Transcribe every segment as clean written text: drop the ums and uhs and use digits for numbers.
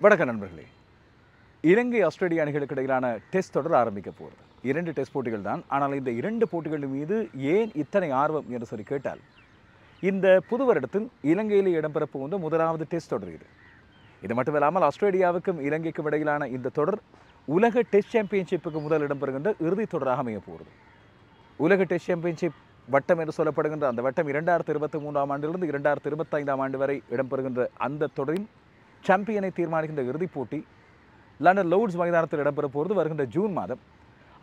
வணக்கம் நண்பர்களே. இலங்கை ஆஸ்திரேலிய அணிகளுக்கு இடையிலான டெஸ்ட் தொடர் ஆரம்பிக்க போகிறது. 2 டெஸ்ட் போட்டிகள் தான். ஆனால் இந்த 2 போட்டிகள் மீது ஏன் இத்தனை ஆர்வம் என்று சொல்லி கேட்டால், இந்த புது வருடத்தில் இலங்கையில் இடம்பெற போகின்ற முதலாவது டெஸ்ட் தொடர் இது. இது மட்டுமில்லாமல் ஆஸ்திரேலியாவுக்கும் இலங்கைக்கும் இடையிலான இந்த தொடர் உலக டெஸ்ட் சாம்பியன்ஷிப்புக்கு முதல் இடம்பெறுகின்ற இறுதித் தொடராக அமைய போகிறது. உலக டெஸ்ட் சாம்பியன்ஷிப் வட்டம் என்று சொல்லப்படுகின்ற அந்த வட்டம் 2023ஆம் ஆண்டிலிருந்து 2025ஆம் ஆண்டு வரை இடம்பெறுகின்ற அந்த தொடரின் சாம்பியனை தீர்மானிக்கின்ற இறுதிப் போட்டி லண்டன் லோர்ட்ஸ் மைதானத்தில் இடம்பெற போகிறது வருகின்ற ஜூன் மாதம்.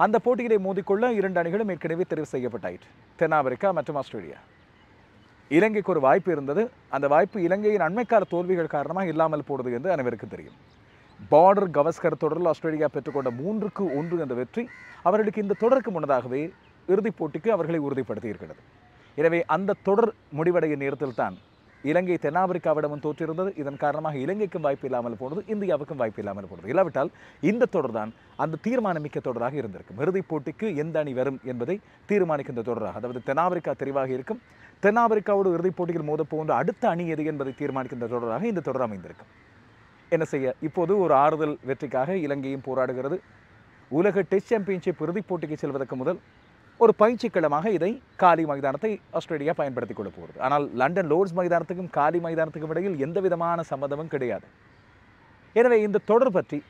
அந்த போட்டியிலே மோதிக்கொள்ள 2 அணிகளும் ஏற்கனவே தெரிவு செய்யப்பட்டாயிற்று. தென்னாப்பிரிக்கா மற்றும் ஆஸ்திரேலியா. இலங்கைக்கு ஒரு வாய்ப்பு இருந்தது. அந்த வாய்ப்பு இலங்கையின் அண்மைக்கால தோல்விகள் காரணமாக இல்லாமல் போனது என்று அனைவருக்கும் தெரியும். பார்டர் கவஸ்கர் தொடரில் ஆஸ்திரேலியா பெற்றுக்கொண்ட 3-1 என்ற வெற்றி அவர்களுக்கு இந்த தொடருக்கு முன்னதாகவே இறுதிப் போட்டிக்கு அவர்களை உறுதிப்படுத்தி இருக்கிறது. எனவே அந்த தொடர் முடிவடைய நேரத்தில் தான் இலங்கை தென்னாப்பிரிக்காவிடமும் தோற்றிருந்தது. இதன் காரணமாக இலங்கைக்கும் வாய்ப்பு இல்லாமல் போனது, இந்தியாவுக்கும் வாய்ப்பு இல்லாமல் போனது. இல்லாவிட்டால் இந்த தொடர் தான் அந்த தீர்மானமிக்க தொடராக இருந்திருக்கும். இறுதிப் போட்டிக்கு எந்த அணி வரும் என்பதை தீர்மானிக்கின்ற தொடராக, அதாவது தென்னாப்பிரிக்கா தெரிவாக இருக்கும். தென்னாப்பிரிக்காவோடு இறுதிப் போட்டியில் மோதப் போகின்ற அடுத்த அணி எது என்பதை தீர்மானிக்கின்ற தொடராக இந்த தொடர் அமைந்திருக்கும். என்ன செய்ய, இப்போது ஒரு ஆறுதல் வெற்றிக்காக இலங்கையும் போராடுகிறது. உலக டெஸ்ட் சாம்பியன்ஷிப் இறுதிப் போட்டிக்கு செல்வதற்கு முதல் ஒரு பயிற்சிக்களமாக இதை காலி மைதானத்தை ஆஸ்திரேலியா பயன்படுத்திக் கொள்ள போகிறது. ஆனால் லண்டன் லோர்ட்ஸ் மைதானத்துக்கும் காலி மைதானத்துக்கும் இடையில் எந்த விதமான சம்மதமும் கிடையாது. எனவே இந்த தொடர் பற்றி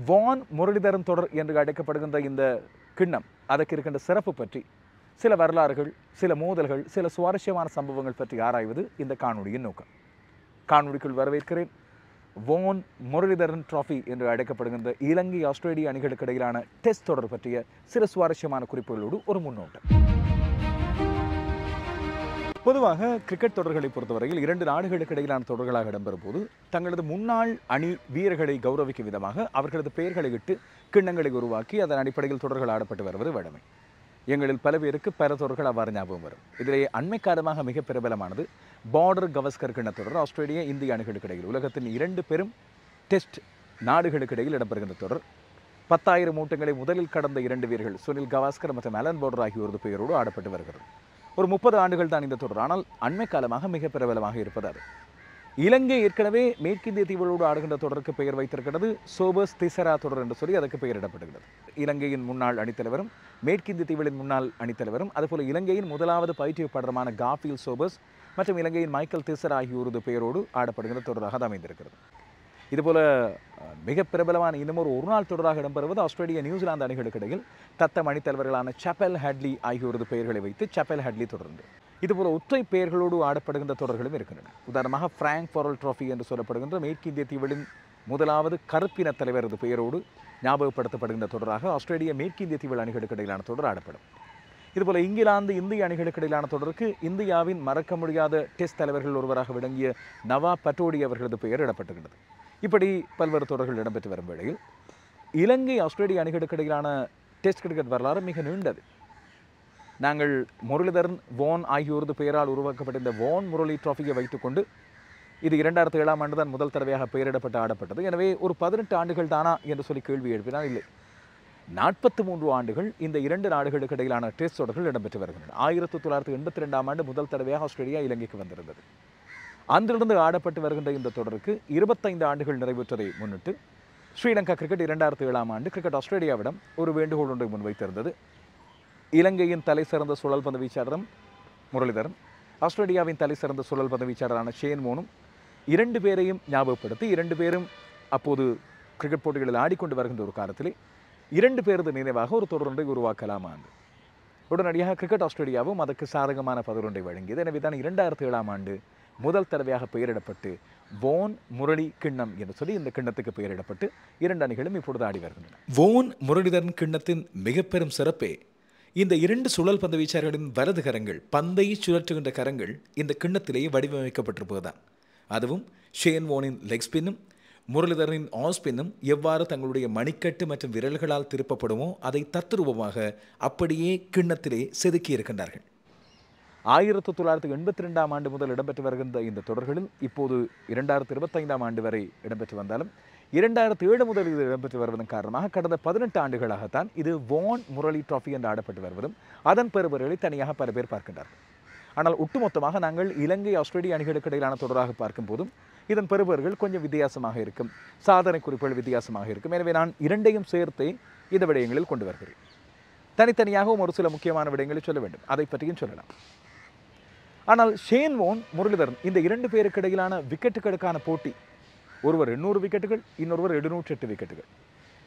வான் முரளிதரன் தொடர் என்று அழைக்கப்படுகின்ற இந்த கிண்ணம், அதற்கு இருக்கின்ற சிறப்பு பற்றி, சில வரலாறுகள், சில மோதல்கள், சில சுவாரஸ்யமான சம்பவங்கள் பற்றி ஆராய்வது இந்த காணொலியின் நோக்கம். காணொலிக்குள் வரவேற்கிறேன். வான் முரளிதரன் டிராஃபி என்று அழைக்கப்படுகின்ற இலங்கை ஆஸ்திரேலிய அணிகளுக்கு இடையிலான டெஸ்ட் தொடர் பற்றிய சில சுவாரஸ்யமான குறிப்புகளோடு ஒரு முன்னோட்டம். பொதுவாக கிரிக்கெட் தொடர்களை பொறுத்தவரையில் 2 நாடுகளுக்கு இடையிலான தொடர்களாக இடம்பெறும் போது தங்களது முன்னாள் அணி வீரர்களை கௌரவிக்கும் விதமாக அவர்களது பெயர்களை இட்டு கிண்ணங்களை உருவாக்கி அதன் அடிப்படையில் தொடர்கள் ஆடப்பட்டு வருவது வழமை. எங்களில் பல பேருக்கு பல தொடர்கள் அவ்வாறு ஞாபகம் வரும். இதிலே அண்மை காலமாக மிக பிரபலமானது பார்டர் கவஸ்கர் கிண்ண தொடர். ஆஸ்திரேலிய இந்திய அணிகளுக்கு இடையில் உலகத்தின் 2 பெரும் டெஸ்ட் நாடுகளுக்கு இடையில் இடம்பெறுகின்ற தொடர். 10,000 ஓட்டங்களை முதலில் கடந்த 2 வீரர்கள் சுனில் கவாஸ்கர் மற்றும் அலன் பார்டர் ஆகியோரது பெயரோடு ஆடப்பட்டு வருகிறது. ஒரு 30 ஆண்டுகள் தான் இந்த தொடர். ஆனால் அண்மை காலமாக மிக பிரபலமாக இருப்பது அது. இலங்கை ஏற்கனவே மேற்கிந்திய தீவுகளோடு ஆடுகின்ற தொடருக்கு பெயர் வைத்திருக்கிறது. சோபர்ஸ் திசரா தொடர் என்று சொல்லி அதற்கு பெயரிடப்படுகிறது. இலங்கையின் முன்னாள் அணித்தலைவரும் மேற்கிந்திய தீவுகளின் முன்னாள் அணித்தலைவரும் அதுபோல இலங்கையின் முதலாவது பயிற்றுவிப்பாளருமான காஃபில் சோபர்ஸ் மற்றும் இலங்கையின் மைக்கேல் திசரா ஆகியோரது பெயரோடு ஆடப்படுகின்ற தொடராக அது அமைந்திருக்கிறது. இதுபோல மிக பிரபலமான இன்னும் ஒரு நாள் தொடராக இடம்பெறுவது ஆஸ்திரேலிய நியூசிலாந்து அணிகளுக்கு இடையில் தத்தம் அணித்தலைவர்களான சாப்பெல் ஹேட்லி ஆகியோரது பெயர்களை வைத்து சாப்பெல் ஹேட்லி தொடர்ந்து இதுபோல ஒற்றை பெயர்களோடு ஆடப்படுகின்ற தொடர்களும் இருக்கின்றன. உதாரணமாக பிராங்க் ஃபாரல் டிராஃபி என்று சொல்லப்படுகின்ற மேற்கிந்திய தீவுகளின் முதலாவது கருப்பின தலைவரது பெயரோடு ஞாபகப்படுத்தப்படுகின்ற தொடராக ஆஸ்திரேலிய மேற்கிந்திய தீவுகள் அணிகளுக்கு இடையிலான தொடர் ஆடப்படும். இதுபோல இங்கிலாந்து இந்திய அணிகளுக்கு இடையிலான தொடருக்கு இந்தியாவின் மறக்க முடியாத டெஸ்ட் தலைவர்கள் ஒருவராக விளங்கிய நவாப் பட்டோடி அவர்களது பெயர் இடப்பட்டுகின்றது. இப்படி பல்வேறு தொடர்கள் இடம்பெற்று வரும் வேளையில் இலங்கை ஆஸ்திரேலிய அணிகளுக்கு இடையிலான டெஸ்ட் கிரிக்கெட் வரலாறு மிக நீண்டது. நாங்கள் முரளிதரன் வான் ஆகியோரது பெயரால் உருவாக்கப்பட்ட இந்த வான் முரளி டிராஃபியை வைத்துக்கொண்டு இது 2007ஆம் ஆண்டு தான் முதல் தடவையாக பெயரிடப்பட்டு ஆடப்பட்டது. எனவே ஒரு 18 ஆண்டுகள் தானா என்று சொல்லி கேள்வி எழுப்பினால் இல்லை, 43 ஆண்டுகள் இந்த 2 நாடுகளுக்கு இடையிலான டெஸ்ட் தொடர்கள் இடம்பெற்று வருகின்றன. 1982ஆம் ஆண்டு முதல் தடவையாக ஆஸ்திரேலியா இலங்கைக்கு வந்திருந்தது. அன்றிலிருந்து ஆடப்பட்டு வருகின்ற இந்த தொடருக்கு 25 ஆண்டுகள் நிறைவேற்றதை முன்னிட்டு ஸ்ரீலங்கா கிரிக்கெட் 2007ஆம் ஆண்டு கிரிக்கெட் ஆஸ்திரேலியாவிடம் ஒரு வேண்டுகோள் ஒன்றை முன்வைத்திருந்தது. இலங்கையின் தலை சிறந்த சுழல் பந்து வீச்சாளரும் முரளிதரன், ஆஸ்திரேலியாவின் தலை சிறந்த சுழல் பந்து வீச்சாளரான ஷேன் வானும் 2 பேரையும் ஞாபகப்படுத்தி 2 பேரும் அப்போது கிரிக்கெட் போட்டிகளில் ஆடிக்கொண்டு வருகின்ற ஒரு காலத்திலே 2 பேரது நினைவாக ஒரு தொடரொன்றை உருவாக்கலாமா என்று உடனடியாக கிரிக்கெட் ஆஸ்திரேலியாவும் அதற்கு சாதகமான பதிலொன்றை வழங்கியது. எனவே தான் 2007ஆம் ஆண்டு முதல் தடவையாக பெயரிடப்பட்டு வான் முரளி கிண்ணம் என்று சொல்லி இந்த கிண்ணத்துக்கு பெயரிடப்பட்டு 2 அணிகளும் இப்பொழுது ஆடி வருகின்றன. வான் முரளிதரன் கிண்ணத்தின் மிக பெரும் சிறப்பே இந்த 2 சுழல் பந்து வீச்சாளர்களின் வலது கரங்கள், பந்தை சுழற்றுகின்ற கரங்கள் இந்த கிண்ணத்திலேயே வடிவமைக்கப்பட்டிருப்பதுதான். அதுவும் ஷேன் வானின் லெக் ஸ்பின்னும் முரளிதரனின் ஆஃப் ஸ்பின்னும் எவ்வாறு தங்களுடைய மணிக்கட்டு மற்றும் விரல்களால் திருப்பப்படுமோ அதை தத்துரூபமாக அப்படியே கிண்ணத்திலே செதுக்கி இருக்கின்றார்கள். 1982ஆம் ஆண்டு முதல் இடம்பெற்று வருகின்ற இந்த தொடர்களில் இப்போது 2025ஆம் ஆண்டு வரை இடம்பெற்று வந்தாலும் 2007 முதல் இது இடம்பெற்று வருவதன் காரணமாக கடந்த 18 ஆண்டுகளாகத்தான் இது வான் முரளி டிராஃபி என்று ஆடப்பட்டு வருவதும் அதன் பெறுபவர்களை தனியாக பல பேர் பார்க்கின்றார்கள். ஆனால் ஒட்டுமொத்தமாக நாங்கள் இலங்கை ஆஸ்திரேலிய அணிகளுக்கு இடையிலான தொடராக பார்க்கும் போதும் இதன் பெறுபவர்கள் கொஞ்சம் வித்தியாசமாக இருக்கும், சாதனை குறிப்புகள் வித்தியாசமாக இருக்கும். எனவே நான் இரண்டையும் சேர்த்து இந்த விடயங்களில் கொண்டு வருகிறேன். தனித்தனியாகவும் ஒரு சில முக்கியமான விடயங்களை சொல்ல வேண்டும், அதை பற்றியும் சொல்லலாம். ஆனால் ஷேன் வார்ன், முரளிதரன் இந்த இரண்டு பேருக்கு இடையிலான விக்கெட்டுகளுக்கான போட்டி, ஒருவர் 800 விக்கெட்டுகள், இன்னொருவர் 708 விக்கெட்டுகள்.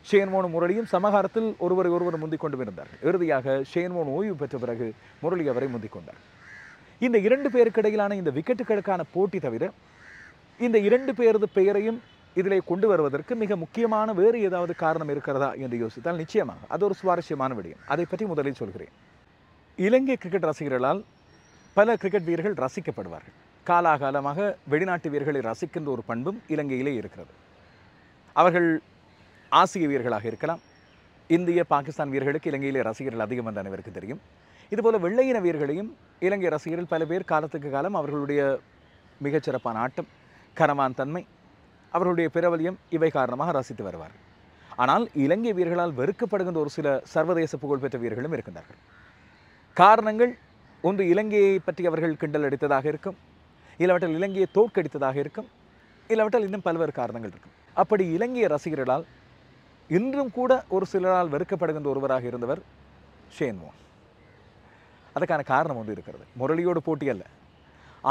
ஷேன் வார்னும் முரளியும் சமகாலத்தில் ஒருவரை ஒருவர் முந்திக் கொண்டு இருந்தார்கள். இறுதியாக ஷேன் வார்ன் ஓய்வு பெற்ற பிறகு முரளி அவரை முந்திக் கொண்டார். இந்த இரண்டு பேருக்கு இடையிலான இந்த விக்கெட்டுகளுக்கான போட்டி தவிர இந்த இரண்டு பேரது பெயரையும் இதிலே கொண்டு வருவதற்கு மிக முக்கியமான வேறு ஏதாவது காரணம் இருக்கிறதா என்று யோசித்தால் நிச்சயமாக அது ஒரு சுவாரஸ்யமான விடயம். அதை பற்றி முதலில் சொல்கிறேன். இலங்கை கிரிக்கெட் ரசிகர்களால் பல கிரிக்கெட் வீரர்கள் ரசிக்கப்படுவார்கள். காலாகாலமாக வெளிநாட்டு வீரர்களை ரசிக்கின்ற ஒரு பண்பும் இலங்கையிலே இருக்கிறது. அவர்கள் ஆசிய வீரர்களாக இருக்கலாம். இந்திய, பாகிஸ்தான் வீரர்களுக்கு இலங்கையிலே ரசிகர்கள் அதிகம் என்று அனைவருக்கு தெரியும். இதுபோல வெள்ளையின வீரர்களையும் இலங்கை ரசிகர்கள் பல பேர் காலத்துக்கு காலம் அவர்களுடைய மிகச்சிறப்பான ஆட்டம், கனமான தன்மை, அவர்களுடைய பிரபல்யம் இவை காரணமாக ரசித்து வருவார்கள். ஆனால் இலங்கை வீரர்களால் வெறுக்கப்படுகின்ற ஒரு சில சர்வதேச புகழ்பெற்ற வீரர்களும் இருக்கின்றார்கள். காரணங்கள் ஒன்று இலங்கையை பற்றி அவர்கள் கிண்டல் அடித்ததாக இருக்கும், இல்லாவற்றில் இலங்கையை தோற்கடித்ததாக இருக்கும், இல்லாவற்றில் இன்னும் பல்வேறு காரணங்கள் இருக்கும். அப்படி இலங்கை ரசிகர்களால் இன்றும் கூட ஒரு சிலரால் வெறுக்கப்படுகின்ற ஒருவராக இருந்தவர் ஷேன் வார்ன். அதுக்கான காரணம் ஒன்று இருக்கிறது. முரளியோடு போட்டி அல்ல.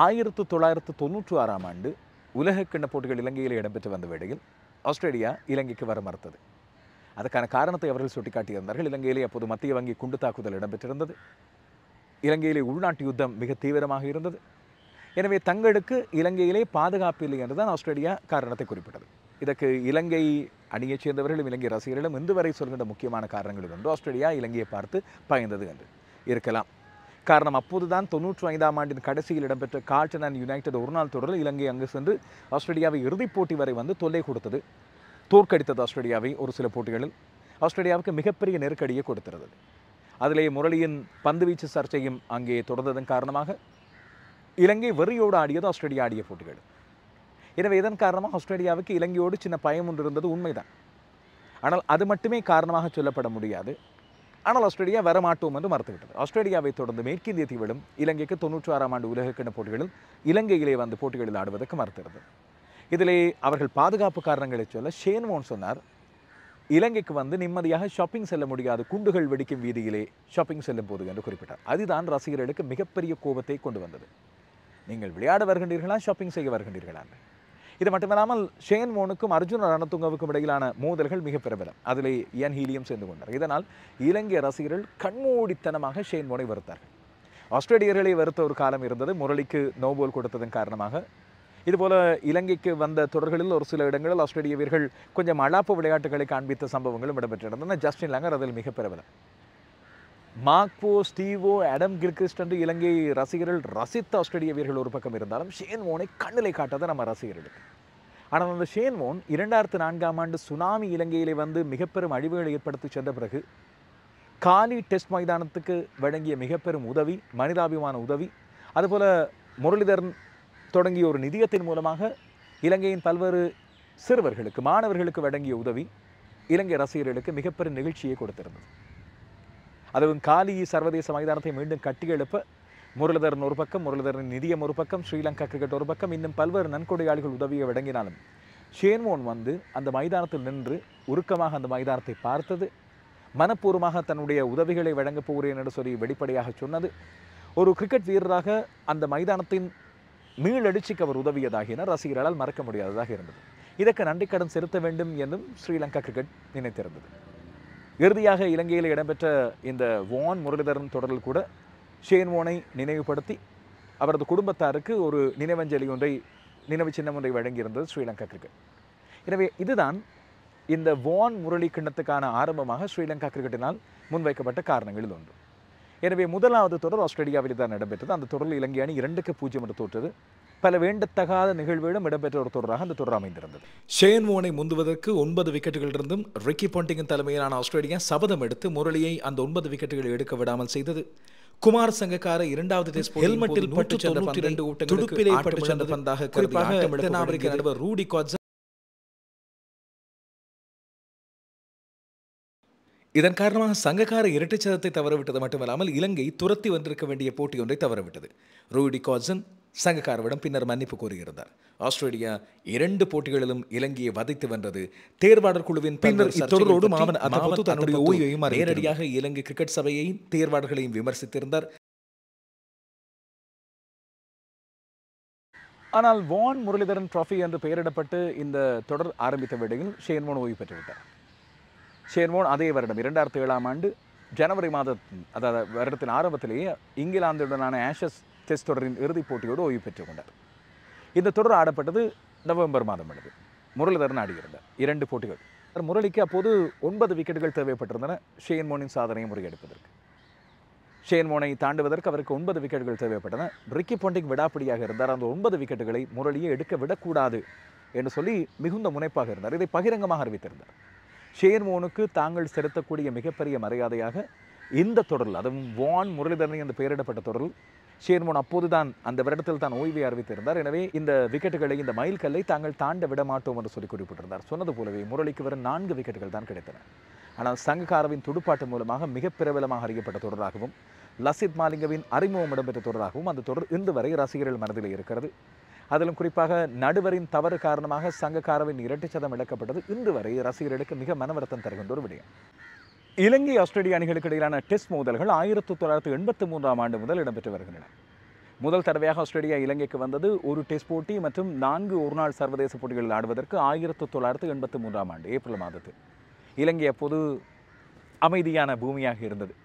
1996ஆம் ஆண்டு உலக கிண்ண போட்டிகள் இலங்கையில் இடம்பெற்று வந்த வேளையில் ஆஸ்திரேலியா இலங்கைக்கு வர மறுத்தது. அதுக்கான காரணத்தை அவர்கள் சுட்டிக்காட்டியிருந்தார்கள். இலங்கையிலே அப்போது மத்திய வங்கி குண்டு தாக்குதல் இடம்பெற்றிருந்தது. இலங்கையிலே உள்நாட்டு யுத்தம் மிக தீவிரமாக இருந்தது. எனவே தங்களுக்கு இலங்கையிலே பாதுகாப்பு இல்லை என்றுதான் ஆஸ்திரேலியா காரணத்தை குறிப்பிட்டது. இதற்கு இலங்கை அணியைச் சேர்ந்தவர்களும் இலங்கை ரசிகர்களும் இன்று வரை சொல்கின்ற முக்கியமான காரணங்கள் ஒன்று ஆஸ்திரேலியா இலங்கையை பார்த்து பயந்தது என்று இருக்கலாம். காரணம் அப்போதுதான் 95ஆம் ஆண்டின் கடைசியில் இடம்பெற்ற கார்ல்டன் அண்ட் யுனைடெட் ஒருநாள் தொடரில் இலங்கை அங்கு சென்று ஆஸ்திரேலியாவை இறுதிப் போட்டி வரை வந்து தொல்லை கொடுத்தது, தோற்கடித்தது. ஆஸ்திரேலியாவை ஒரு சில போட்டிகளில் ஆஸ்திரேலியாவுக்கு மிகப்பெரிய நெருக்கடியை கொடுத்திருந்தது. அதிலே முரளியின் பந்துவீச்சு சர்ச்சையும் அங்கே தொடர்ந்ததன் காரணமாக இலங்கை வெறியோடு ஆடியது ஆஸ்திரேலியா ஆடிய போட்டிகள். எனவே இதன் காரணமாக ஆஸ்திரேலியாவுக்கு இலங்கையோடு சின்ன பயம் ஒன்று இருந்தது உண்மைதான். ஆனால் அது மட்டுமே காரணமாக சொல்லப்பட முடியாது. ஆனால் ஆஸ்திரேலியா வரமாட்டோம் என்று மறுத்துவிட்டது. ஆஸ்திரேலியாவை தொடர்ந்து மேற்கிந்திய தீவிலும் இலங்கைக்கு 96ஆம் ஆண்டு உலகக்கிண்ண போட்டிகளில் இலங்கையிலே வந்து போட்டிகளில் ஆடுவதற்கு மறுத்திருந்தது. இதிலே அவர்கள் பாதுகாப்பு காரணங்களை சொல்ல ஷேன் வார்ன் சொன்னார், இலங்கைக்கு வந்து நிம்மதியாக ஷாப்பிங் செல்ல முடியாது, குண்டுகள் வெடிக்கும் வீதியிலே ஷாப்பிங் செல்லும் போது என்று குறிப்பிட்டார். அதுதான் ரசிகர்களுக்கு மிகப்பெரிய கோபத்தை கொண்டு வந்தது. நீங்கள் விளையாட வருகின்றீர்களா, ஷாப்பிங் செய்ய வருகின்றீர்களா? இது மட்டுமில்லாமல் ஷேன் வார்னுக்கும் அர்ஜுன ரணதுங்கவுக்கும் இடையிலான மோதல்கள் மிக பிரபலம். அதிலே இயன் ஹீலியம் சேர்ந்து கொண்டார். இதனால் இலங்கை ரசிகர்கள் கண்மூடித்தனமாக ஷேன் வார்னை வெறுத்தார்கள். ஆஸ்திரேலியர்களை வெறுத்த ஒரு காலம் இருந்தது. முரளிக்கு நோபோல் கொடுத்ததன் காரணமாக. இதுபோல இலங்கைக்கு வந்த தொடர்களில் ஒரு சில இடங்களில் ஆஸ்திரேலிய வீரர்கள் கொஞ்சம் அழாப்பு விளையாட்டுகளை காண்பித்த சம்பவங்களும் இடம்பெற்றிருந்தன. ஜஸ்டின் லங்கர் அதில் மிக பிரபலம். மார்க்வோ, ஸ்டீவோ, ஆடம் கில்கிறிஸ்ட் என்று இலங்கை ரசிகர்கள் ரசித்த ஆஸ்திரேலிய வீரர்கள் ஒரு பக்கம் இருந்தாலும் ஷேன் வார்னை கண்ணிலை காட்டாத நம்ம ரசிகர்களுக்கு. ஆனால் அந்த ஷேன் வார்ன் 2004ஆம் ஆண்டு சுனாமி இலங்கையிலே வந்து மிகப்பெரும் அழிவுகளை ஏற்படுத்தி சென்ற பிறகு காலி டெஸ்ட் மைதானத்துக்கு வழங்கிய மிகப்பெரும் உதவி, மனிதாபிமான உதவி, அதுபோல முரளிதரன் தொடங்கிய ஒரு நிதியத்தின் மூலமாக இலங்கையின் பல்வேறு சிறுவர்களுக்கு, மாணவர்களுக்கு வழங்கிய உதவி இலங்கை ரசிகர்களுக்கு மிகப்பெரும் நிகழ்ச்சியை கொடுத்திருந்தது. அதுவும் காலி சர்வதேச மைதானத்தை மீண்டும் கட்டியெழுப்ப முரளிதரன் ஒரு பக்கம், முரளிதரன் நிதியம் ஒரு பக்கம், ஸ்ரீலங்கா கிரிக்கெட் ஒரு பக்கம், இன்னும் பல்வேறு நன்கொடையாளிகள் உதவியை வழங்கினாலும் ஷேன் வார்ன் வந்து அந்த மைதானத்தில் நின்று உருக்கமாக அந்த மைதானத்தை பார்த்தது, மனப்பூர்வமாக தன்னுடைய உதவிகளை வழங்கப் போகிறேன் என்று சொல்லி வெளிப்படையாக சொன்னது, ஒரு கிரிக்கெட் வீரராக அந்த மைதானத்தின் மீளெழுச்சிக்கு அவர் உதவியதாகின ரசிகர்களால் மறக்க முடியாததாக இருந்தது. இதற்கு நன்றி கடன் செலுத்த வேண்டும் என்றும் ஸ்ரீலங்கா கிரிக்கெட் நினைத்திருந்தது. இறுதியாக இலங்கையில் இடம்பெற்ற இந்த வார்ன் முரளிதரன் தொடரில் கூட ஷேன் வார்னை நினைவுபடுத்தி அவரது குடும்பத்தாருக்கு ஒரு நினைவஞ்சலி ஒன்றை, நினைவு சின்னம் ஒன்றை வழங்கியிருந்தது ஸ்ரீலங்கா கிரிக்கெட். எனவே இதுதான் இந்த வார்ன் முரளி கிண்ணத்துக்கான ஆரம்பமாக ஸ்ரீலங்கா கிரிக்கெட்டினால் முன்வைக்கப்பட்ட காரணங்களில் ஒன்று. எனவே முதலாவது தொடர் ஆஸ்திரேலியாவில் தான் இடம்பெற்றது. அந்த தொடரில் இலங்கை அணி 2-0 என்று தோற்றது. பல வேண்டத்தகாத நிகழ்வுகளும் இடம்பெற்ற ஒரு தொடராக அந்த தொடர் அமைந்திருந்தது. ஷேன் வார்னை முந்துவதற்கு 9 விக்கெட்டுகள் இருந்தும் ரிக்கி பாண்டிங்கின் தலைமையிலான ஆஸ்திரேலியா சபதம் எடுத்து முரளியை அந்த 9 விக்கெட்டுகளை எடுக்க விடாமல் செய்தது. குமார் சங்கக்கார இரண்டாவது டெஸ்ட் ஹெல்மெட்டில் பட்டு சென்ற 92 ஓட்டங்களுக்கு ஆட்டம் இழந்த பந்தாக குறிப்பாக தென்னாப்பிரிக்க நடுவர் ரூடி காட்சன். இதன் காரணமாக சங்கக்கார இரட்டைச் சதத்தை தவறவிட்டது மட்டுமல்லாமல் இலங்கை துரத்தி வந்திருக்க வேண்டிய போட்டி ஒன்றை தவறவிட்டது. ரூடி காட்சன் சங்கக்காரவிடம் பின்னர் மன்னிப்பு கோரியிருந்தார். ஆஸ்திரேலியா 2 போட்டிகளிலும் இலங்கையை வதைத்து வென்றது. தேர்வாளர் குழுவின் பின்னர் இத்தொடரோடு மாவன் அத்தபோது தன்னுடைய ஓய்வையும் நேரடியாக இலங்கை கிரிக்கெட் சபையையும் தேர்வாளர்களையும் விமர்சித்திருந்தார். ஆனால் வான் முரளிதரன் டிராஃபி என்று பெயரிடப்பட்டு இந்த தொடர் ஆரம்பித்த வேளையில் ஷேன் வார்ன் ஓய்வு பெற்றுவிட்டார். ஷேன் வார்ன் அதே வருடம் 2007ஆம் ஆண்டு ஜனவரி மாதத்தின் அதாவது வருடத்தின் ஆரம்பத்திலேயே இங்கிலாந்துடனான ஆஷஸ் டெஸ்ட் தொடரின் இறுதிப் போட்டியோடு ஓய்வு பெற்றுக் கொண்டார். இந்த தொடர் ஆடப்பட்டது நவம்பர் மாதம். முரளிதரன் ஆடியிருந்தார் 2 போட்டிகள். முரளிக்கு அப்போது 9 விக்கெட்டுகள் தேவைப்பட்டிருந்தன ஷேன் வார்னின் சாதனையை முறியடிப்பதற்கு. ஷேன் வார்னை தாண்டுவதற்கு அவருக்கு 9 விக்கெட்டுகள் தேவைப்பட்டன. ரிக்கி பாண்டிங் விடாப்பிடியாக இருந்தார். அந்த 9 விக்கெட்டுகளை முரளியை எடுக்க விடக்கூடாது என்று சொல்லி மிகுந்த முனைப்பாக இருந்தார். இதை பகிரங்கமாக அறிவித்திருந்தார். ஷேன் வார்னுக்கு தாங்கள் செலுத்தக்கூடிய மிகப்பெரிய மரியாதையாக இந்த தொடரில், அதுவும் வான் முரளிதரன் என்று பெயரிடப்பட்ட தொடரில் ஷேன் வார்ன் அப்போதுதான் அந்த வருடத்தில் தான் ஓய்வை அறிவித்திருந்தார். எனவே இந்த விக்கெட்டுகளை, இந்த மைல்கல்லை தாங்கள் தாண்ட விட மாட்டோம் என்று சொல்லி குறிப்பிட்டிருந்தார். சொன்னது போலவே முரளிக்கு வெறும் 4 விக்கெட்டுகள் தான் கிடைத்தன. ஆனால் சங்கக்காரவின் துடுப்பாட்டு மூலமாக மிக பிரபலமாக அறியப்பட்ட தொடராகவும் லசித் மாலிங்கவின் அறிமுகம் இடம்பெற்ற தொடராகவும் அந்த தொடர் இன்று வரை ரசிகர்கள் மனதில் இருக்கிறது. அதிலும் குறிப்பாக நடுவரின் தவறு காரணமாக சங்கக்காரவின் 2 சதம் இழக்கப்பட்டது இன்று வரை ரசிகர்களுக்கு மிக மனவருத்தம் தருகின்ற ஒரு விடயம். இலங்கை ஆஸ்திரேலிய அணிகளுக்கு இடையிலான டெஸ்ட் மோதல்கள் 1983ஆம் ஆண்டு முதல் இடம்பெற்று வருகின்றன. முதல் தடவையாக ஆஸ்திரேலியா இலங்கைக்கு வந்தது ஒரு டெஸ்ட் போட்டி மற்றும் 4 ஒருநாள் சர்வதேச போட்டிகளில் ஆடுவதற்கு 1983ஆம் ஆண்டு ஏப்ரல் மாதத்தில். இலங்கை அப்போது அமைதியான பூமியாக இருந்தது.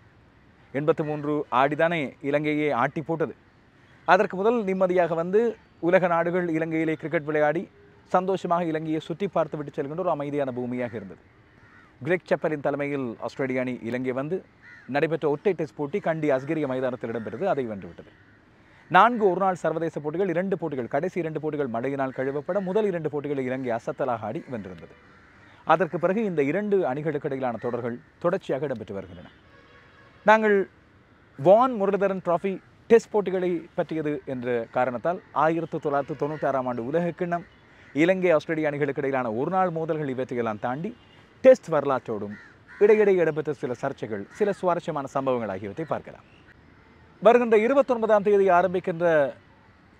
83 ஆடிதானே இலங்கையை ஆட்டி போட்டது. அதற்கு முதல் நிம்மதியாக வந்து உலக நாடுகள் இலங்கையிலே கிரிக்கெட் விளையாடி சந்தோஷமாக இலங்கையை சுற்றி பார்த்து விட்டு செல்கின்ற ஒரு அமைதியான பூமியாக இருந்தது. கிரெக் செப்பலின் தலைமையில் ஆஸ்திரேலிய அணி இலங்கை வந்து நடைபெற்ற ஒற்றை டெஸ்ட் போட்டி கண்டி அஸ்கிரிய மைதானத்தில் இடம்பெற்றது. அதை வென்றுவிட்டது. 4 ஒருநாள் சர்வதேச போட்டிகள், 2 போட்டிகள், கடைசி 2 போட்டிகள் மழையினால் கழுவப்பட முதல் 2 போட்டிகளை இலங்கை அசத்தலாக ஆடி வென்றிருந்தது. அதற்கு பிறகு இந்த 2 அணிகளுக்கு இடையிலான தொடர்கள் தொடர்ச்சியாக இடம்பெற்று வருகின்றன. நாங்கள் வான் முரளிதரன் டிராஃபி டெஸ்ட் போட்டிகளை பற்றியது என்ற காரணத்தால் 1996ஆம் ஆண்டு உலக கிண்ணம், இலங்கை ஆஸ்திரேலிய அணிகளுக்கு இடையிலான ஒருநாள் மோதல்கள் இவற்றையெல்லாம் தாண்டி டெஸ்ட் வரலாற்றோடும் இடையிடையே இடம்பெற்ற சில சர்ச்சைகள், சில சுவாரஸ்யமான சம்பவங்கள் ஆகியவற்றை பார்க்கலாம். வருகின்ற 29ஆம் தேதி ஆரம்பிக்கின்ற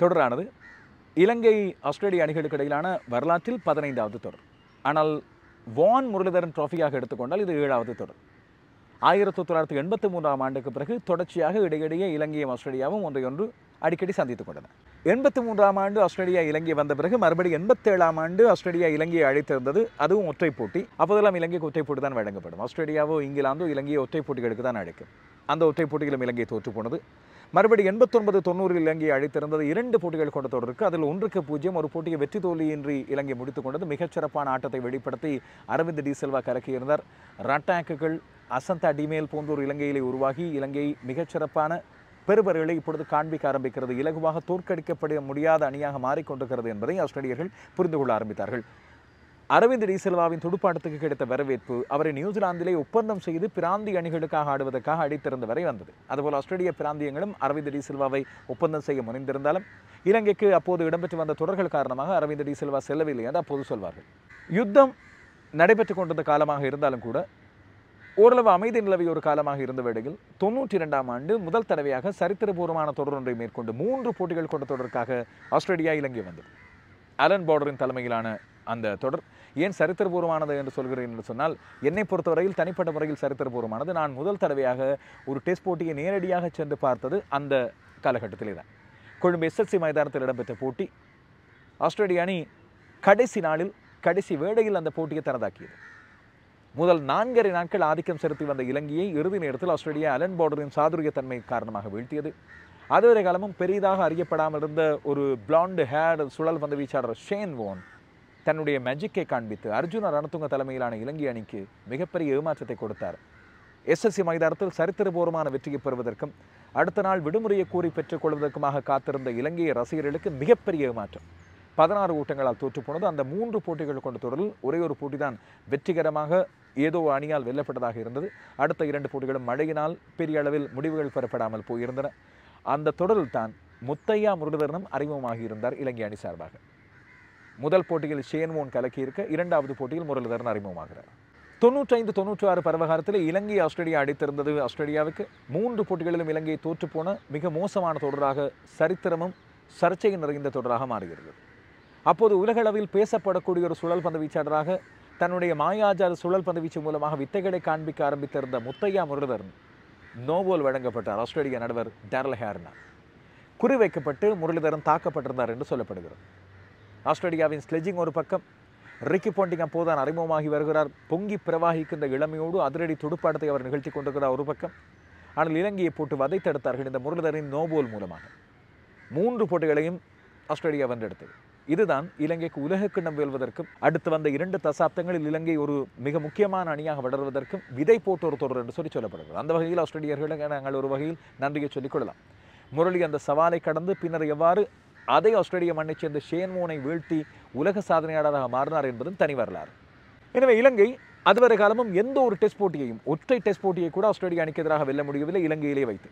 தொடரானது இலங்கை ஆஸ்திரேலிய அணிகளுக்கு இடையிலான வரலாற்றில் 15வது தொடர். ஆனால் வான் முரளிதரன் டிராஃபியாக எடுத்துக்கொண்டால் இது 7வது தொடர். 1983ஆம் ஆண்டுக்கு பிறகு தொடர்ச்சியாக இடையிடையே இலங்கையும் ஆஸ்திரேலியாவும் ஒன்றையொன்று அடிக்கடி சந்தித்துக் கொண்டன. 83ஆம் ஆண்டு ஆஸ்திரேலியா இலங்கை வந்த பிறகு மறுபடியும் 87ஆம் ஆண்டு ஆஸ்திரேலியா இலங்கையை அழைத்திருந்தது. அதுவும் ஒற்றை போட்டி. அப்போதெல்லாம் இலங்கைக்கு ஒற்றை போட்டி தான் வழங்கப்படும். ஆஸ்திரேலியாவோ இங்கிலாந்தோ இலங்கையை ஒற்றை போட்டிகளுக்கு தான் அழைக்கும். அந்த ஒற்றை போட்டியிலும் இலங்கை தோற்று போனது. மறுபடி 89-90 இலங்கையை அழைத்திருந்தது 2 போட்டிகள் கொண்ட தொடருக்கு. அதில் 1-0 ஒரு போட்டியை வெற்றி தோல்வியின்றி இலங்கை முடித்துக் கொண்டது. மிகச்சிறப்பான ஆட்டத்தை வெளிப்படுத்தி அரவிந்த் டி சில்வா கலக்கியிருந்தார். ரட்டாக்குகள், அசந்தா டிமேல் போன்றோர் இலங்கையிலே உருவாகி இலங்கை மிகச்சிறப்பான பெறுபர்களை இப்பொழுது காண்பிக்க ஆரம்பிக்கிறது. இலகுவாக தோற்கடிக்கப்பட முடியாத அணியாக மாறிக்கொண்டிருக்கிறது என்பதை ஆஸ்திரேலியர்கள் புரிந்து கொள்ள ஆரம்பித்தார்கள். அரவிந்த் டி சில்வாவின் துடுப்பாட்டத்துக்கு கிடைத்த வரவேற்பு அவரை நியூசிலாந்திலே ஒப்பந்தம் செய்து பிராந்திய அணிகளுக்காக ஆடுவதற்காக அடித்திருந்த வரை வந்தது. அதுபோல் ஆஸ்திரேலிய பிராந்தியங்களும் அரவிந்த் டி சில்வாவை ஒப்பந்தம் செய்ய முனைந்திருந்தாலும் இலங்கைக்கு அப்போது இடம்பெற்று வந்த தொடர்கள் காரணமாக அரவிந்த் டி சில்வா செல்லவில்லை என்று அப்போது சொல்வார்கள். யுத்தம் நடைபெற்றுக் கொண்டிருந்த காலமாக இருந்தாலும் கூட ஓரளவு அமைதி நிலவிய ஒரு காலமாக இருந்த வேளையில் 92ஆம் ஆண்டு முதல் தடவையாக சரித்திரபூர்வமான தொடர் ஒன்றை மேற்கொண்டு 3 போட்டிகள் கொண்ட தொடருக்காக ஆஸ்திரேலியா இலங்கை வந்தது. அலன் பார்டரின் தலைமையிலான அந்த தொடர் ஏன் சரித்திரபூர்வமானது என்று சொல்கிறேன் என்று சொன்னால், என்னை பொறுத்தவரையில் தனிப்பட்ட முறையில் சரித்திரபூர்வமானது. நான் முதல் தடவையாக ஒரு டெஸ்ட் போட்டியை நேரடியாக சென்று பார்த்தது அந்த காலகட்டத்திலே தான். கொழும்பு SSC மைதானத்தில் இடம்பெற்ற போட்டி. ஆஸ்திரேலிய அணி கடைசி நாளில், கடைசி வேளையில் அந்த போட்டியை தனதாக்கியது. முதல் 4.5 நாட்கள் ஆதிக்கம் செலுத்தி வந்த இலங்கையை இறுதி நேரத்தில் ஆஸ்திரேலியா அலன் பார்டரின் சாதுரியத்தன்மை காரணமாக வீழ்த்தியது. அதுவரை காலமும் பெரிதாக அறியப்படாமல் இருந்த ஒரு பிளாண்ட் ஹேர் சுழல் பந்து வீச்சாளர் ஷேன் வார்ன் தன்னுடைய மேஜிக்கை காண்பித்து அர்ஜுன ரணதுங்க தலைமையிலான இலங்கை அணிக்கு மிகப்பெரிய ஏமாற்றத்தை கொடுத்தார். SSC மைதானத்தில் சரித்திரபூர்வமான வெற்றியை பெறுவதற்கும் அடுத்த நாள் விடுமுறையை கூறி பெற்றுக் கொள்வதற்குமாக காத்திருந்த இலங்கை ரசிகர்களுக்கு மிகப்பெரிய ஏமாற்றம். 16 ஓட்டங்களால் தோற்றுப்போனது. அந்த 3 போட்டிகள் கொண்ட தொடரில் ஒரே ஒரு போட்டி தான் வெற்றிகரமாக ஏதோ அணியால் வெல்லப்பட்டதாக இருந்தது. அடுத்த 2 போட்டிகளும் மழையினால் பெரிய அளவில் முடிவுகள் பெறப்படாமல் போயிருந்தன. அந்த தொடரில் தான் முத்தையா முரளிதரனும் அறிமுகமாகி இருந்தார் இலங்கை அணி சார்பாக. முதல் போட்டியில் ஷேன் வார்ன் கலக்கியிருக்க 2வது போட்டியில் முரளிதரன் அறிமுகமாகிறார். 95-96 பருவகாலத்தில் இலங்கை ஆஸ்திரேலியா அடித்திருந்தது. ஆஸ்திரேலியாவுக்கு 3 போட்டிகளிலும் இலங்கை தோற்றுப்போன மிக மோசமான தொடராக சரித்திரமும் சர்ச்சை நிறைந்த தொடராக மாறுகிறது. அப்போது உலகளவில் பேசப்படக்கூடிய ஒரு சுழல் பந்து வீச்சாளராக தன்னுடைய மாயாஜால சுழல் பந்து வீச்சு மூலமாக வித்தைகளை காண்பிக்க ஆரம்பித்திருந்த முத்தையா முரளிதரன் நோபல் வழங்கப்பட்டார். ஆஸ்திரேலிய நடுவர் டேரல் ஹேர்னா குறிவைக்கப்பட்டு முரளிதரன் தாக்கப்பட்டிருந்தார் என்று சொல்லப்படுகிறது. ஆஸ்திரேலியாவின் ஸ்லெட்ஜிங் ஒரு பக்கம், ரிக்கி பாண்டிங் அப்போதான் அறிமுகமாகி வருகிறார். பொங்கி பிரவாகிக்கின்ற இளமையோடு அதிரடி துடுப்பாட்டத்தை அவர் நிகழ்த்தி கொண்டிருக்கிறார் ஒரு பக்கம். ஆனால் இலங்கையை போட்டு வதைத்தெடுத்தார்கள் இந்த முரளிதரின் நோபோல் மூலமாக. 3 போட்டிகளையும் ஆஸ்திரேலியா வென்றெடுத்தது. இதுதான் இலங்கைக்கு உலகக்கிண்ணம் வெல்வதற்கும் அடுத்து வந்த 2 தசாப்தங்களில் இலங்கை ஒரு மிக முக்கியமான அணியாக வளர்வதற்கும் விதை போட்ட ஒரு தொடர் என்று சொல்லப்படுகிறது. அந்த வகையில் ஆஸ்திரேலியர்களுக்கு நாங்கள் ஒரு வகையில் நன்றியை சொல்லிக் கொள்ளலாம். முரளி அந்த சவாலை கடந்து பின்னர் எவ்வாறு அதை ஆஸ்திரேலிய மண்ணைச் சேர்ந்த ஷேன் வார்னை வீழ்த்தி உலக சாதனையாளராக மாறினார் என்பதும் தனி வரலாறு. எனவே இலங்கை அதுவரை காலமும் எந்த ஒரு டெஸ்ட் போட்டியையும், ஒற்றை டெஸ்ட் போட்டியை கூட ஆஸ்திரேலிய அணிக்கு எதிராக வெல்ல முடியவில்லை இலங்கையிலே வைத்து.